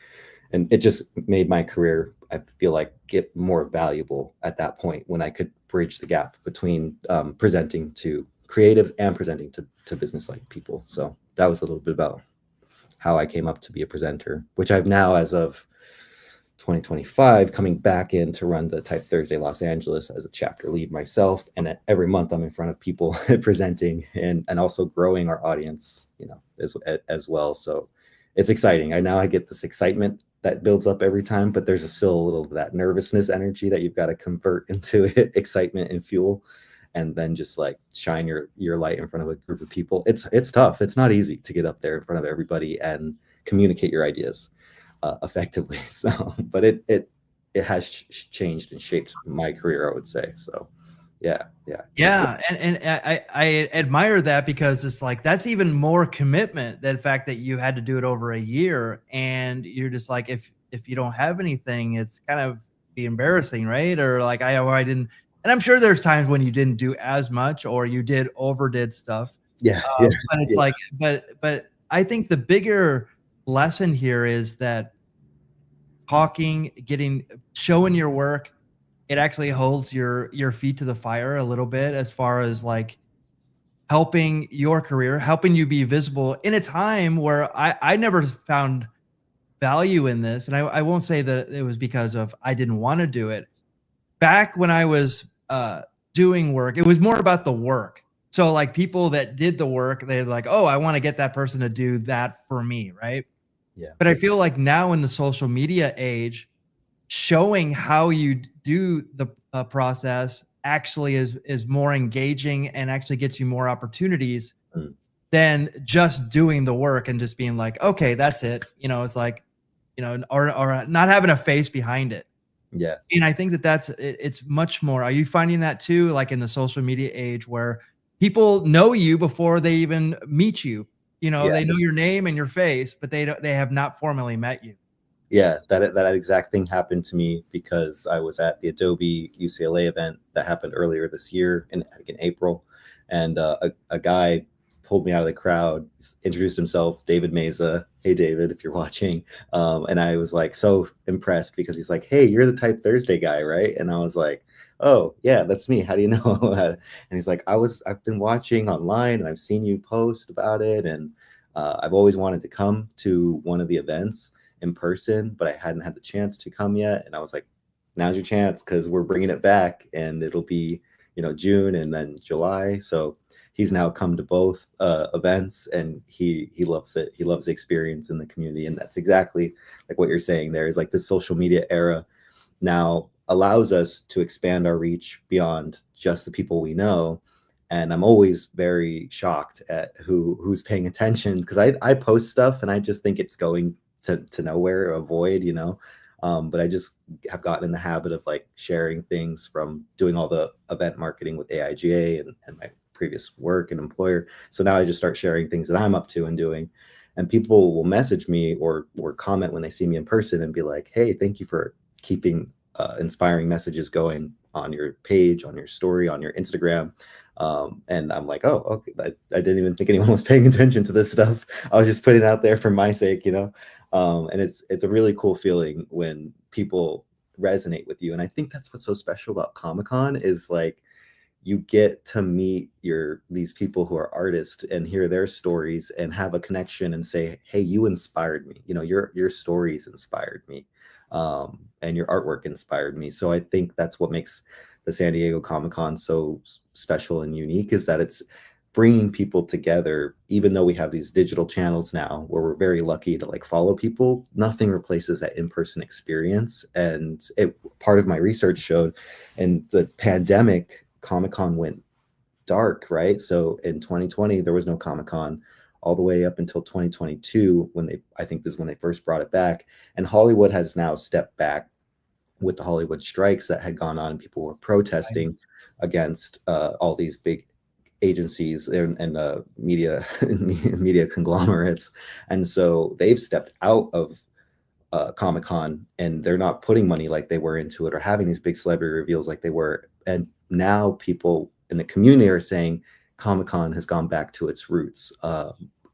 And it just made my career, I feel like, get more valuable at that point when I could bridge the gap between presenting to creatives and presenting to business like people. So that was a little bit about how I came up to be a presenter, which I've now, as of 2025, coming back in to run the Type Thursday Los Angeles as a chapter lead myself. And every month I'm in front of people presenting and also growing our audience, as well. So it's exciting. I get this excitement that builds up every time, but there's still a little of that nervousness energy that you've got to convert into excitement and fuel, and then just like shine your light in front of a group of people. It's tough. It's not easy to get up there in front of everybody and communicate your ideas effectively. So, but it has changed and shaped my career, I would say. So, yeah. Yeah, and I admire that, because it's like that's even more commitment, than the fact that you had to do it over a year, and you're just like, if you don't have anything, it's kind of be embarrassing, right? Or like I didn't, and I'm sure there's times when you didn't do as much or you overdid stuff. Yeah, yeah, But it's yeah, like, but I think the bigger lesson here is that talking, showing your work, it actually holds your feet to the fire a little bit, as far as like helping your career, helping you be visible in a time where I never found value in this. And I won't say that it was because of I didn't want to do it. Back when I was doing work, it was more about the work. So like people that did the work, they're like, oh, I want to get that person to do that for me, right? yeah, But I feel like now in the social media age, showing how you do the process actually is more engaging and actually gets you more opportunities mm, than just doing the work and just being like, okay, that's it. It's like, or not having a face behind it. yeah, And I think that it's much more. Are you finding that too, like in the social media age, where people know you before they even meet you? yeah. They know your name and your face, but they have not formally met you. Yeah, that exact thing happened to me because I was at the Adobe UCLA event that happened earlier this year in April, and a guy pulled me out of the crowd, introduced himself, David Meza. Hey, David, if you're watching. And I was like so impressed because he's like, "Hey, you're the Type Thursday guy, right?" And I was like, "Oh, yeah, that's me. How do you know?" And he's like, I've been watching online and I've seen you post about it, and I've always wanted to come to one of the events in person, but I hadn't had the chance to come yet. And I was like, now's your chance because we're bringing it back, and it'll be, June and then July. So he's now come to both events, and he loves it. He loves the experience in the community, and that's exactly like what you're saying. There is like the social media era now allows us to expand our reach beyond just the people we know. And I'm always very shocked at who's paying attention, because I post stuff and I just think it's going to nowhere, avoid, but I just have gotten in the habit of like sharing things from doing all the event marketing with AIGA and my previous work and employer. So now I just start sharing things that I'm up to and doing, and people will message me or comment when they see me in person and be like, hey, thank you for keeping inspiring messages going on your page, on your story, on your Instagram. And I'm like, oh, okay. I didn't even think anyone was paying attention to this stuff. I was just putting it out there for my sake, and it's a really cool feeling when people resonate with you. And I think that's what's so special about Comic-Con is like you get to meet these people who are artists and hear their stories and have a connection and say, hey, you inspired me. Your stories inspired me. and your artwork inspired me. So I think that's what makes the San Diego Comic-Con so special and unique, is that it's bringing people together. Even though we have these digital channels now where we're very lucky to like follow people, nothing replaces that in-person experience. And part of my research showed in the pandemic, Comic-Con went dark, right? So in 2020 there was no Comic-Con all the way up until 2022, when I think this is when they first brought it back. And Hollywood has now stepped back with the Hollywood strikes that had gone on, and people were protesting against all these big agencies and media media conglomerates. And so they've stepped out of Comic-Con, and they're not putting money like they were into it, or having these big celebrity reveals like they were. And now people in the community are saying Comic-Con has gone back to its roots,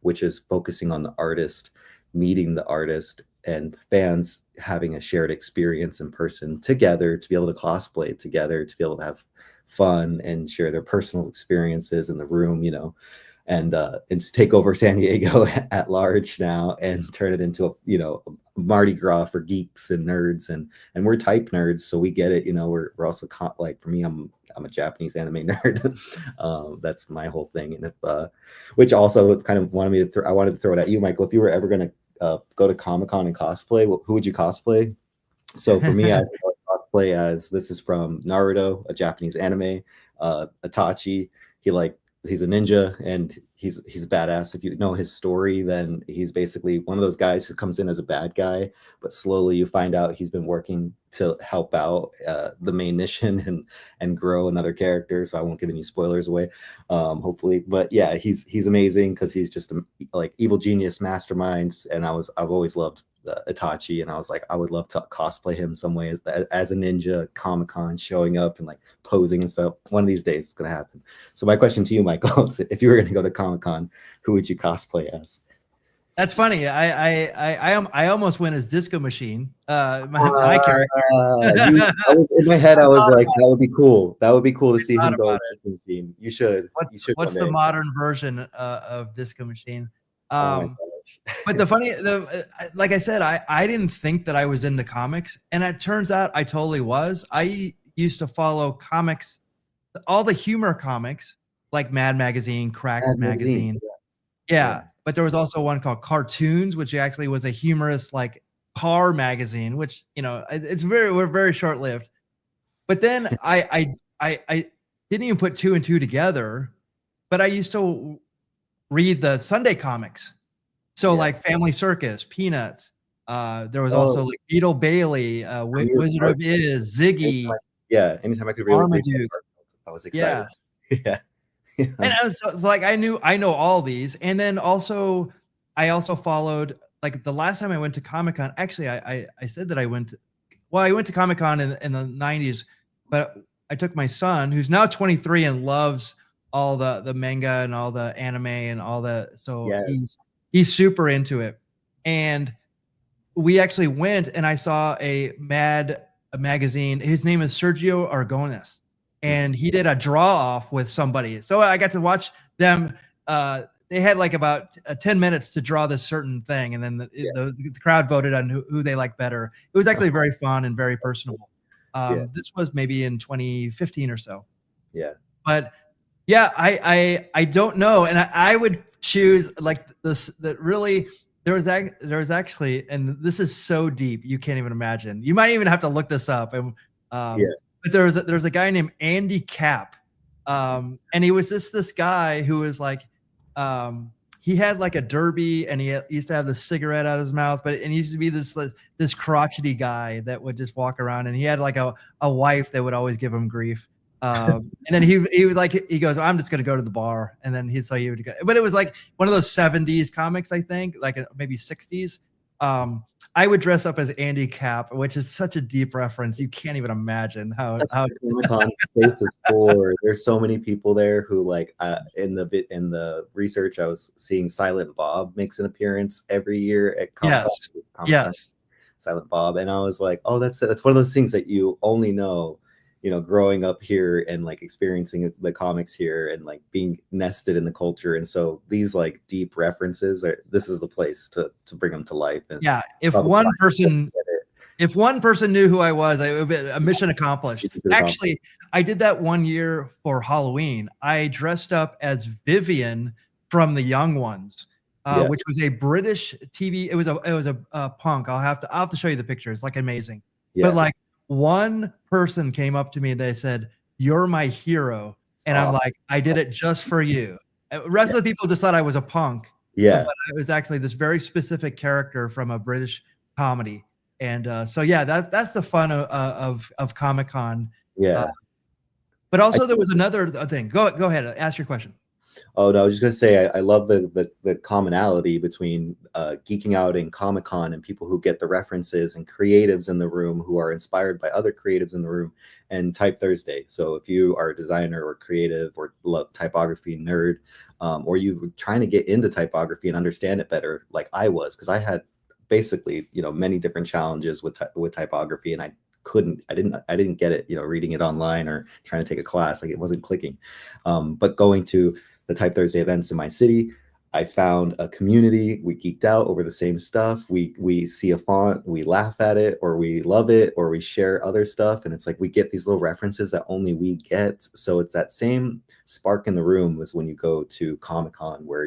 which is focusing on the artist, meeting the artist, and fans having a shared experience in person together, to be able to cosplay together, to be able to have fun and share their personal experiences in the room, and to take over San Diego at large now and turn it into a Mardi Gras for geeks and nerds, and we're type nerds, so we get it. We're also like, for me, I'm a Japanese anime nerd. That's my whole thing. And if which also kind of wanted me to I wanted to throw it at you, Michael. If you were ever going to go to Comic-Con and cosplay, who would you cosplay? So for me, I cosplay as, this is from Naruto, a Japanese anime, Itachi. He's a ninja, and he's badass. If you know his story, then he's basically one of those guys who comes in as a bad guy, but slowly you find out he's been working to help out the main mission and grow another character. So I won't give any spoilers away, hopefully. But yeah, he's amazing, because he's just like evil genius masterminds. And I've always loved Itachi, and I was like, I would love to cosplay him some way as a ninja, Comic-Con, showing up and like posing and stuff. One of these days it's gonna happen. So my question to you, Michael, is if you were going to go to Comic-Con, who would you cosplay as? That's funny. I almost went as Disco Machine. My character. I was in my head. I was like, that would be cool. That would be cool to see him go as Disco Machine. You should. What's the modern version of Disco Machine? Oh my gosh. But like I said, I didn't think that I was into comics, and it turns out I totally was. I used to follow comics, all the humor comics, like Mad Magazine, Crack Magazine. Yeah. But there was also one called Cartoons, which actually was a humorous like car magazine, which we're very short lived. But then I didn't even put two and two together. But I used to read the Sunday comics, so like Family Circus, Peanuts. There was also like Beetle Bailey, Wizard of Iz, Ziggy. Anytime I could read Marmaduke, I was excited. Yeah. And I was like, I know all these. And then also, I also followed, like, the last time I went to Comic-Con, actually, I said that I went to Comic-Con in the 90s, but I took my son, who's now 23 and loves all the manga and all the anime and all that. So he's super into it. And we actually went, and I saw a magazine. His name is Sergio Aragones. And he did a draw off with somebody. So I got to watch them. They had like about 10 minutes to draw this certain thing. And then the crowd voted on who they liked better. It was actually very fun and very personable. This was maybe in 2015 or so. Yeah. But yeah, I don't know. And I would choose like this, that really, there was actually, and this is so deep, you can't even imagine. You might even have to look this up. And but there was a guy named Andy Capp, and he was just this guy who was like, he had like a derby, and he used to have the cigarette out of his mouth, and he used to be this crotchety guy that would just walk around, and he had like a wife that would always give him grief. And then he would like, he goes, I'm just gonna go to the bar, and then he would go, but it was like one of those 70s comics, I think, like maybe 60s. I would dress up as Andy Capp, which is such a deep reference. You can't even imagine how Comic-Con space is for. There's so many people there who like in the research I was seeing Silent Bob makes an appearance every year at Comic-Con. Yes. Silent Bob. And I was like, oh, that's one of those things that you only know, growing up here and like experiencing the comics here and like being nested in the culture. And so these like deep references this is the place to bring them to life. And if one person If one person knew who I was, it would be a mission accomplished. Mission accomplished. Actually, I did that one year for Halloween. I dressed up as Vivian from The Young Ones, Yeah, which was a British TV. It was a punk. I'll have to show you the picture. It's like amazing. But yeah. like one person came up to me and they said, "You're my hero," and I'm Oh, like, "I did it just for you." The rest yeah, of the people just thought I was a punk, but yeah, I was actually this very specific character from a British comedy. And so yeah, that's the fun of Comic Con. Uh, yeah. but I also there was another thing. Go ahead, ask your question. Oh no, I was just gonna say I love the commonality between geeking out in Comic Con and people who get the references and creatives in the room who are inspired by other creatives in the room and Type Thursday. So if you are a designer or creative or love typography nerd, or you trying to get into typography and understand it better, like I was, because I had basically many different challenges with typography, and I didn't get it, reading it online or trying to take a class, like it wasn't clicking. But going to the Type Thursday events in my city, I found a community. We geeked out over the same stuff. We see a font, we laugh at it, or we love it, or we share other stuff, and it's like we get these little references that only we get. So it's that same spark in the room as when you go to Comic-Con, where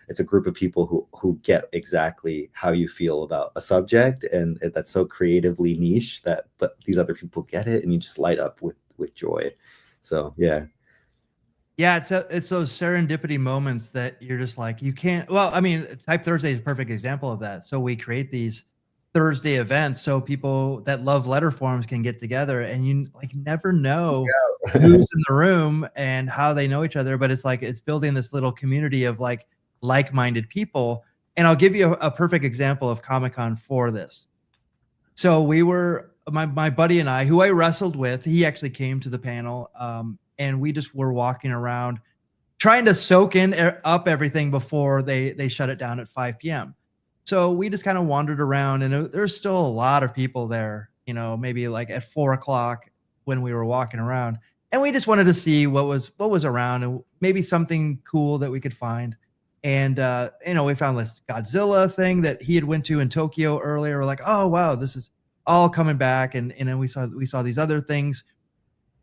it's a group of people who get exactly how you feel about a subject, and that's so creatively niche that but these other people get it, and you just light up with joy. So yeah. Yeah, it's those serendipity moments that you're just like you can't. Well, I mean, Type Thursday is a perfect example of that. So we create these Thursday events so people that love letter forms can get together, and you like never know who's in the room and how they know each other. But it's like it's building this little community of like-minded people. And I'll give you a perfect example of Comic Con for this. So we were my buddy and I, who I wrestled with, he actually came to the panel, and we just were walking around trying to soak in up everything before they shut it down at 5 p.m. So we just kind of wandered around, and there's still a lot of people there. Maybe like at 4 o'clock when we were walking around, and we just wanted to see what was around and maybe something cool that we could find. And we found this Godzilla thing that he had went to in Tokyo earlier. We're like, oh wow, this is all coming back, and then we saw these other things.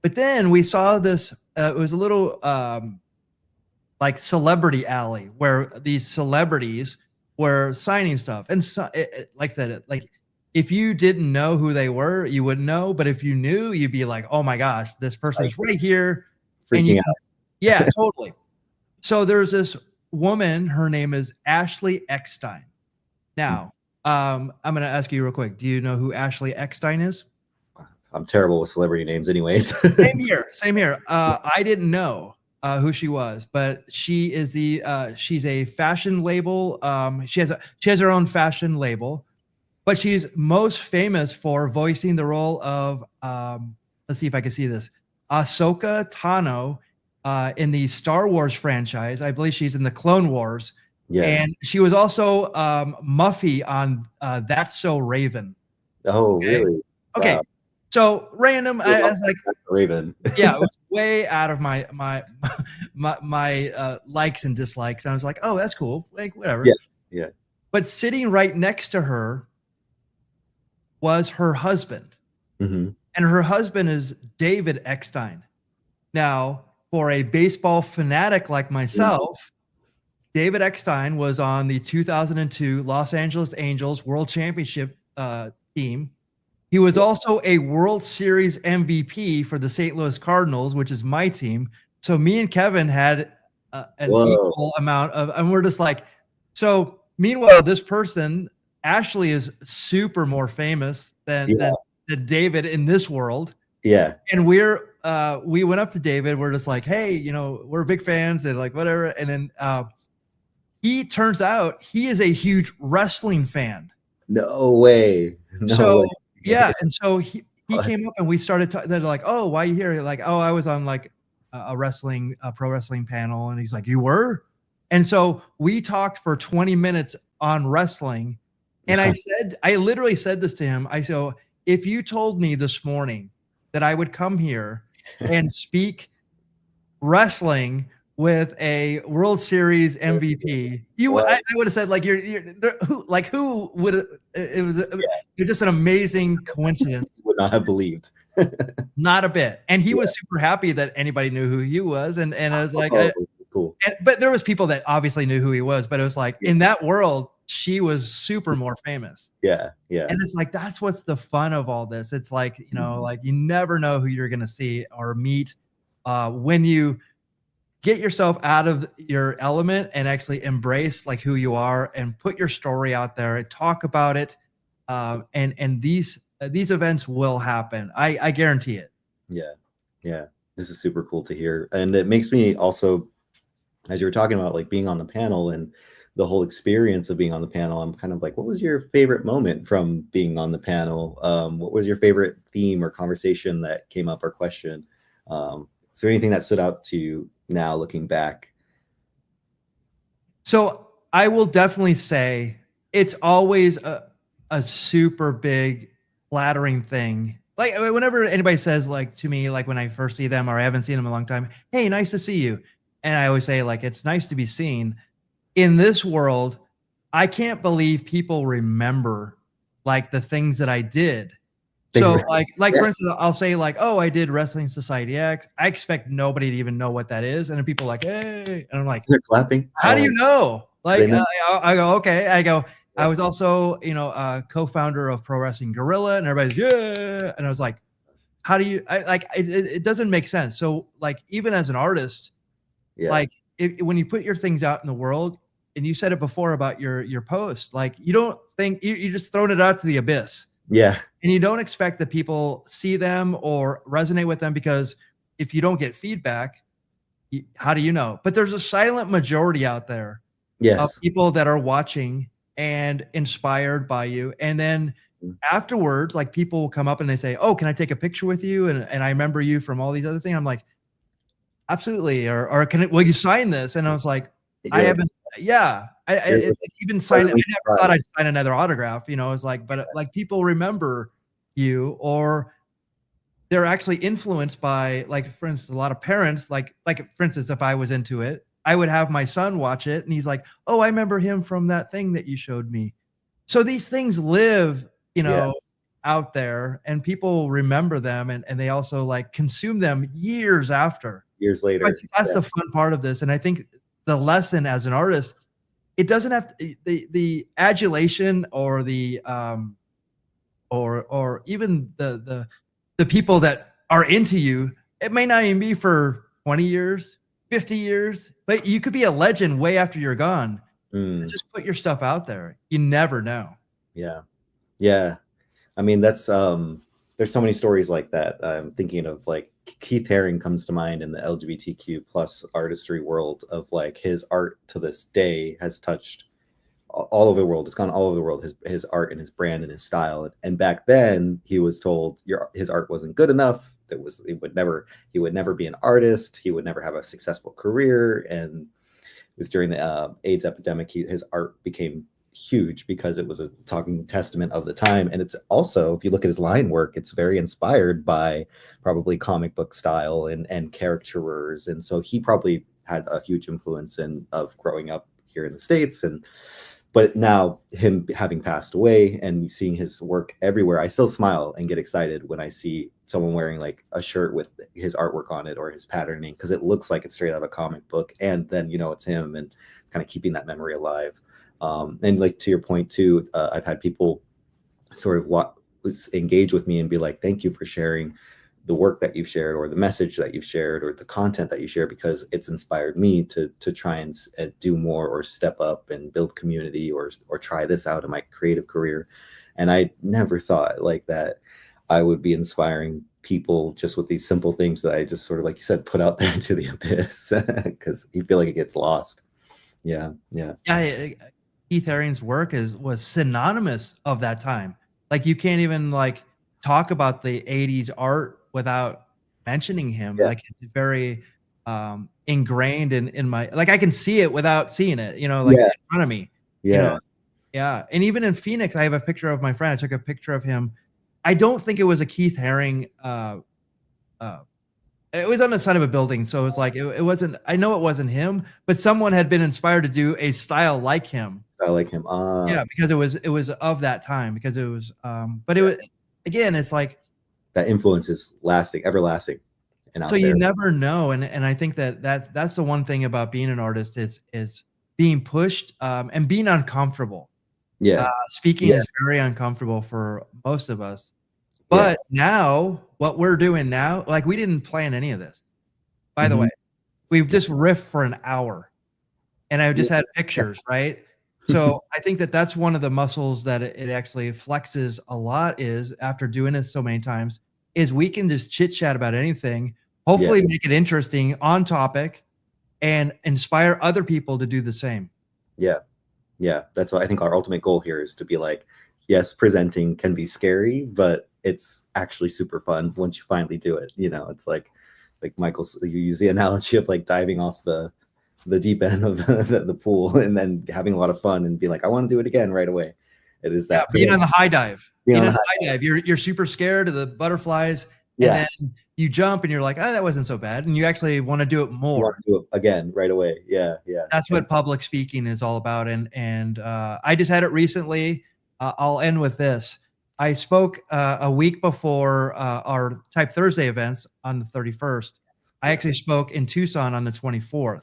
But then we saw this. It was a little like celebrity alley where these celebrities were signing stuff, and so, like I said, like if you didn't know who they were, you wouldn't know. But if you knew, you'd be like, oh my gosh, this person's right here, and you Freaking can, yeah, totally. So there's this woman. Her name is Ashley Eckstein. out. Now, I'm going to ask you real quick. Do you know who Ashley Eckstein is? I'm terrible with celebrity names anyways. Same here. Same here. I didn't know who she was, but she's a fashion label. She has her own fashion label, but she's most famous for voicing the role of let's see if I can see this, Ahsoka Tano in the Star Wars franchise. I believe she's in the Clone Wars. Yeah. And she was also Muffy on That's So Raven. Oh, Okay. really? Okay. Wow. So random. I was like, Raven. yeah, it was way out of my likes and dislikes. And I was like, oh, that's cool. Like whatever. Yeah. Yeah. But sitting right next to her was her husband. Mm-hmm. And her husband is David Eckstein. Now, for a baseball fanatic like myself, David Eckstein was on the 2002 Los Angeles Angels World Championship team. He was also a World Series MVP for the St. Louis Cardinals, which is my team. So me and Kevin had an equal amount of, and we're just like, so meanwhile, this person, Ashley, is super more famous than David in this world. Yeah. And we went up to David. We're just like, hey, we're big fans and like whatever. And then he turns out he is a huge wrestling fan. No way. No way. Yeah, and so he came up and we started talking. They're like, "Oh, why are you here?" Like, "Oh, I was on like a pro wrestling panel," and he's like, "You were?" And so we talked for 20 minutes on wrestling, and I literally said this to him. I said, "If you told me this morning that I would come here and speak wrestling with a World Series MVP. I What? would have said like who would it was just an amazing coincidence. Would not have believed. Not a bit. And he Yeah. was super happy that anybody knew who he was. And I was like, Oh, cool. but there was people that obviously knew who he was, but it was like Yeah. in that world, she was super more famous. Yeah. Yeah. And it's like, that's what's the fun of all this. It's like, Mhm. like you never know who you're going to see or meet when you get yourself out of your element and actually embrace like who you are and put your story out there and talk about it. And these events will happen. I guarantee it. Yeah. Yeah. This is super cool to hear. And it makes me also, as you were talking about like being on the panel and the whole experience of being on the panel, I'm kind of like, what was your favorite moment from being on the panel? What was your favorite theme or conversation that came up or question? Is there anything that stood out to you now looking back? So I will definitely say it's always a super big flattering thing. Like whenever anybody says like to me, like when I first see them or I haven't seen them in a long time, hey, nice to see you. And I always say like it's nice to be seen. In this world, I can't believe people remember like the things that I did. They So were, like yeah, for instance, I'll say like, oh, I did Wrestling Society X. I expect nobody to even know what that is. And then people are like, hey, and I'm like, they're clapping. how do you know? They Like, know. I go, okay. I go, I Yeah. was also, a co-founder of Pro Wrestling Gorilla, and everybody's yeah. And I was like, how do you? It doesn't make sense. So like, even as an artist, Yeah. like when you put your things out in the world, and you said it before about your post, like you don't think you just thrown it out to the abyss, Yeah. and you don't expect that people see them or resonate with them because if you don't get feedback, how do you know? But there's a silent majority out there of Yes. people that are watching and inspired by you. And then Mm. afterwards, like people will come up and they say, oh, can I take a picture with you? And I remember you from all these other things. I'm like, absolutely. Or will you sign this? And I was like, I You're like, haven't, yeah. you're Even sign it. I pleasantly never thought I'd surprised. sign another autograph, it's like, but like people remember you or they're actually influenced by, like, for instance, a lot of parents, like for instance, if I was into it, I would have my son watch it and he's like, oh, I remember him from that thing that you showed me. So these things live, Yeah. out there and people remember them and they also like consume them years after. Years I later. think that's Yeah. the fun part of this. And I think the lesson as an artist, it doesn't have to, the adulation or the or even the people that are into you, it may not even be for 20 years, 50 years, but you could be a legend way after you're gone. So Mm, just put your stuff out there. You never know. yeah. Yeah. I mean, there's so many stories like that. I'm thinking of like Keith Haring comes to mind in the LGBTQ plus artistry world of like his art to this day has touched all over the world. It's gone all over the world. His art and his brand and his style. And back then he was told his art wasn't good enough. He would never be an artist. He would never have a successful career. And it was during the AIDS epidemic. His art became huge because it was a talking testament of the time. And it's also, if you look at his line work, it's very inspired by probably comic book style and caricaturers. And so he probably had a huge influence of growing up here in the States. But now him having passed away and seeing his work everywhere, I still smile and get excited when I see someone wearing like a shirt with his artwork on it or his patterning, because it looks like it's straight out of a comic book, and then it's him, and kind of keeping that memory alive. And like to your point too, I've had people sort of engage with me and be like, thank you for sharing the work that you've shared or the message that you've shared or the content that you share, because it's inspired me to try and do more or step up and build community or try this out in my creative career. And I never thought like that I would be inspiring people just with these simple things that I just sort of, like you said, put out there into the abyss, because you feel like it gets lost. Yeah. Yeah. Yeah, Keith Haring's work was synonymous of that time. Like you can't even like talk about the 80s art without mentioning him. Yeah. Like it's very ingrained in my, like I can see it without seeing it, like in Yeah. front of me. You know, Yeah. yeah. And even in Phoenix, I have a picture of my friend. I took a picture of him. I don't think it was a Keith Haring uh It was on the side of a building, so it was like it wasn't. I know it wasn't him, but someone had been inspired to do a style like him. I like him. Yeah, because it was of that time because it was, but it Yeah. was again, it's like, That influence is lasting, everlasting, and so out you there. never know, and I think that's the one thing about being an artist is being pushed, and being uncomfortable. Yeah, Speaking yeah, is very uncomfortable for most of us, yeah. but now what we're doing now, like, we didn't plan any of this, by the way. Mhm. We've just riffed for an hour. And I Yeah, just had pictures, right? So, I think that that's one of the muscles that it actually flexes a lot is after doing it so many times, is we can just chit chat about anything, yeah, hopefully make it interesting, on topic, and inspire other people to do the same. yeah, yeah. That's what I think our ultimate goal here is to be like, yes, presenting can be scary, but it's actually super fun once you finally do it. You know, it's like Michael's, you use the analogy of like diving off the deep end of the pool and then having a lot of fun and be like, I want to do it again right away. It is Yeah, that being on the high dive. being Being on on the the high. high dive, you're super scared of the butterflies, and Yeah, then you jump and you're like, "Oh, that wasn't so bad," and you actually wanna do it you want more. to do it again right away. Yeah, yeah. That's And what public speaking is all about, and I just had it recently. I'll end with this. I spoke, a week before, our Type Thursday events on the 31st. I yeah. actually spoke in Tucson on the 24th.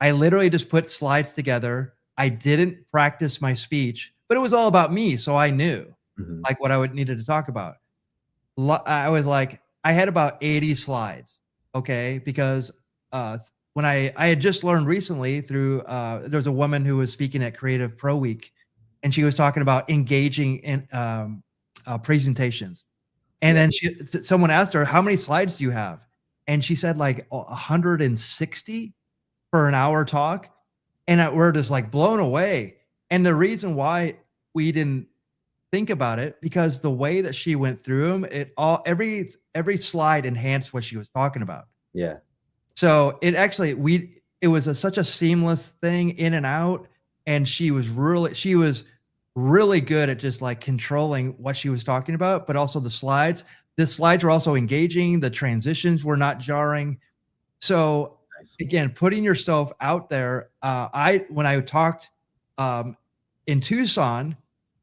I literally just put slides together. I didn't practice my speech, but it was all about me, so I knew, Mhm. like, what I would needed to talk about. I was like, I had about 80 slides, okay? Because when I had just learned recently through there was a woman who was speaking at Creative Pro Week, and she was talking about engaging in presentations. And Yeah, then someone asked her, "How many slides do you have?" And she said like 160 for an hour talk, and we're just like blown away. And the reason why we didn't think about it because the way that she went through them, it all every slide enhanced what she was talking about. yeah, So it actually it was such a seamless thing in and out, and she was really good at just like controlling what she was talking about, but also the slides. The slides were also engaging. The transitions were not jarring. So nice. again, putting yourself out there. I when I talked um, in Tucson,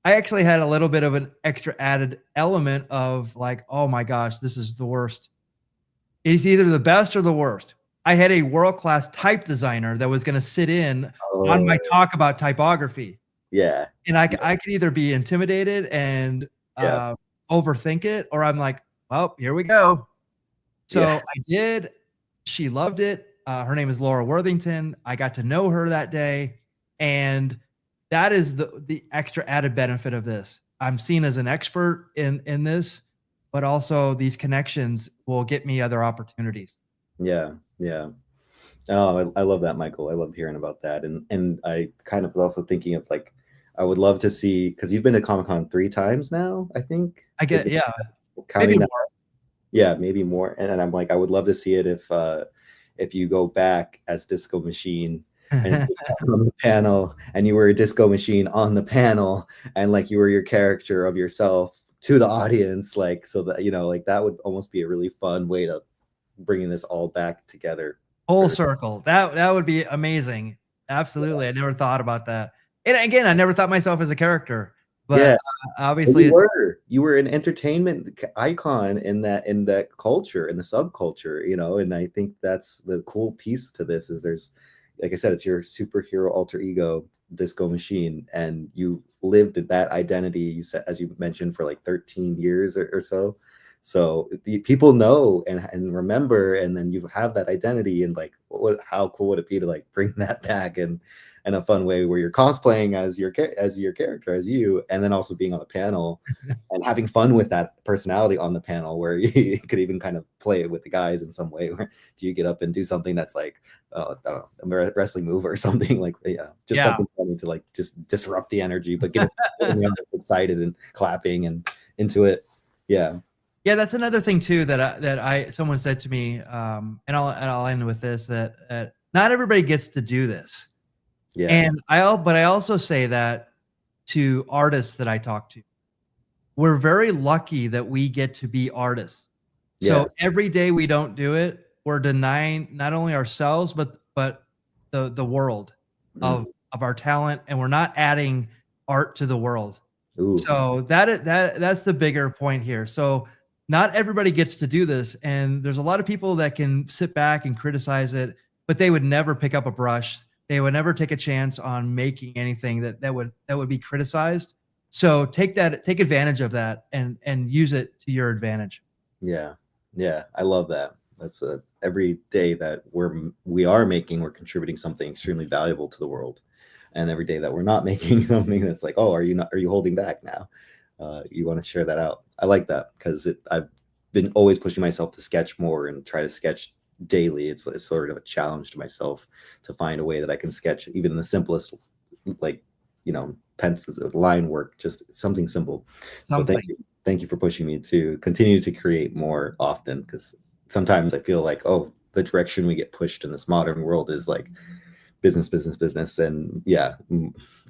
I actually had a little bit of an extra added element of like, oh my gosh, this is the worst. It's either the best or the worst. I had a world class type designer that was going to sit in on my Oh, talk about typography, yeah, and I could either be intimidated and yeah, uh, overthink it, or I'm like, well, here we go. yeah, So I did. She loved it. Her name is Laura Worthington. I got to know her that day, and that is the extra added benefit of this. I'm seen as an expert in this, but also these connections will get me other opportunities. yeah, yeah. Oh, I love that, Michael. I love hearing about that, and I kind of was also thinking of like, I would love to see because you've been to Comic Con 3 times now. I think I is get it yeah, maybe counting that? more. Yeah, maybe more. And I'm like, I would love to see it if you go back as Disco Machine and sit down on the panel, and you were a Disco Machine on the panel, and like you were your character of yourself to the audience, like so that like that would almost be a really fun way to bringing this all back together for Full the. circle. That would be amazing. Absolutely. I never thought about that. And again, I never thought myself as a character, but Yeah. Well, obviously you it's were. You were an entertainment icon in that culture, in the subculture, and I think that's the cool piece to this is there's, like I said, it's your superhero alter ego, Disco Machine, and you lived that identity, you said, as you mentioned, for like 13 years or so. So the people know and remember, and then you have that identity, and like, how cool would it be to like bring that back and a fun way where you're cosplaying as your character, as you, and then also being on the panel and having fun with that personality on the panel where you could even kind of play it with the guys in some way where do you get up and do something that's like I don't know, a wrestling move or something like, yeah, just yeah. something funny to like just disrupt the energy but get everyone else excited and clapping and into it. Yeah, Yeah, that's another thing too that I someone said to me, and I'll end with this that not everybody gets to do this, yeah, and but I also say that to artists that I talk to, we're very lucky that we get to be artists. Yeah. So every day we don't do it, we're denying not only ourselves, but the world Mm. of our talent, and we're not adding art to the world. Ooh. So that's the bigger point here. So not everybody gets to do this, and there's a lot of people that can sit back and criticize it, but they would never pick up a brush. They would never take a chance on making anything that would be criticized. So take advantage of that and use it to your advantage. Yeah. Yeah. I love that. That's every day that we are making, we're contributing something extremely valuable to the world. And every day that we're not making something that's like, oh, are you holding back now? You want to share that out. I like that because I've been always pushing myself to sketch more and try to sketch daily. It's sort of a challenge to myself to find a way that I can sketch even in the simplest, like, pencils, line work, just something simple. So Something. thank you for pushing me to continue to create more often, because sometimes I feel like, oh, the direction we get pushed in this modern world is like business, business, business. And yeah,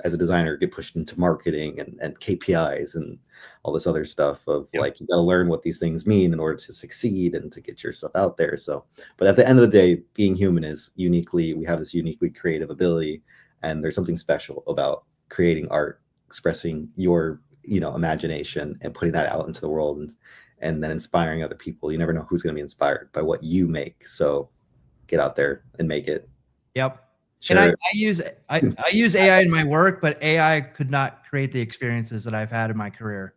as a designer, get pushed into marketing and KPIs and all this other stuff of Yep. like, you got to learn what these things mean in order to succeed and to get your stuff out there. So, but at the end of the day, being human is we have this uniquely creative ability. And there's something special about creating art, expressing your, imagination and putting that out into the world, and then inspiring other people. You never know who's going to be inspired by what you make. So get out there and make it. Yep. And I Share it. I use I use AI in my work, but AI could not create the experiences that I've had in my career.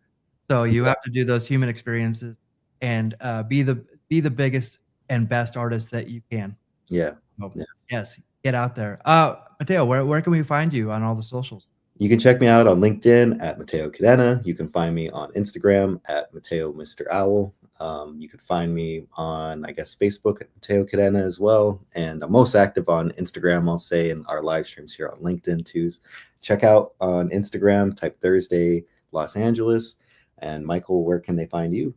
So you have to do those human experiences and be the biggest and best artist that you can. Yeah. So, Yeah. yes, get out there. Matteo, where can we find you on all the socials? You can check me out on LinkedIn at Matheo Cadena. You can find me on Instagram at Matteo Mr. Owl. You can find me on, I guess, Facebook at Matteo Cadena as well. And I'm most active on Instagram, I'll say, in our live streams here on LinkedIn too. Check out on Instagram, type Thursday Los Angeles. And Michael, where can they find you?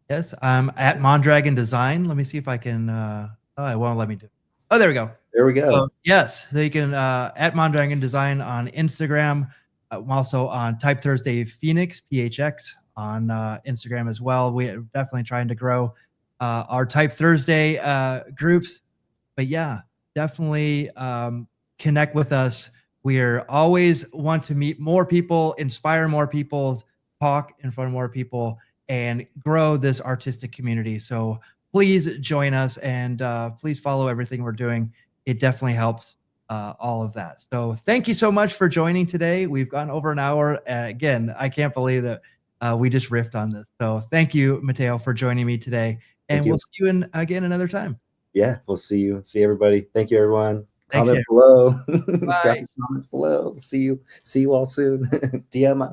Yes, I'm at Mondragon Design. Let me see if I can. Oh, it won't let me do. Oh, there we go. There we go. So yes, so you can at Mondragon Design on Instagram. I'm also on Type Thursday Phoenix PHX on Instagram as well. We're definitely trying to grow our Type Thursday groups. But yeah, definitely connect with us. We're always want to meet more people, inspire more people, talk in front of more people, and grow this artistic community. So please join us and please follow everything we're doing. It definitely helps all of that. So thank you so much for joining today. We've gone over an hour. Again, I can't believe that we just riffed on this. So thank you, Matteo, for joining me today. Thank And you. we'll see you again another time. Yeah, we'll see you. See everybody. Thank you, everyone. Thanks, Comment Jay. below. Drop Bye. your comments below. See you all soon. DM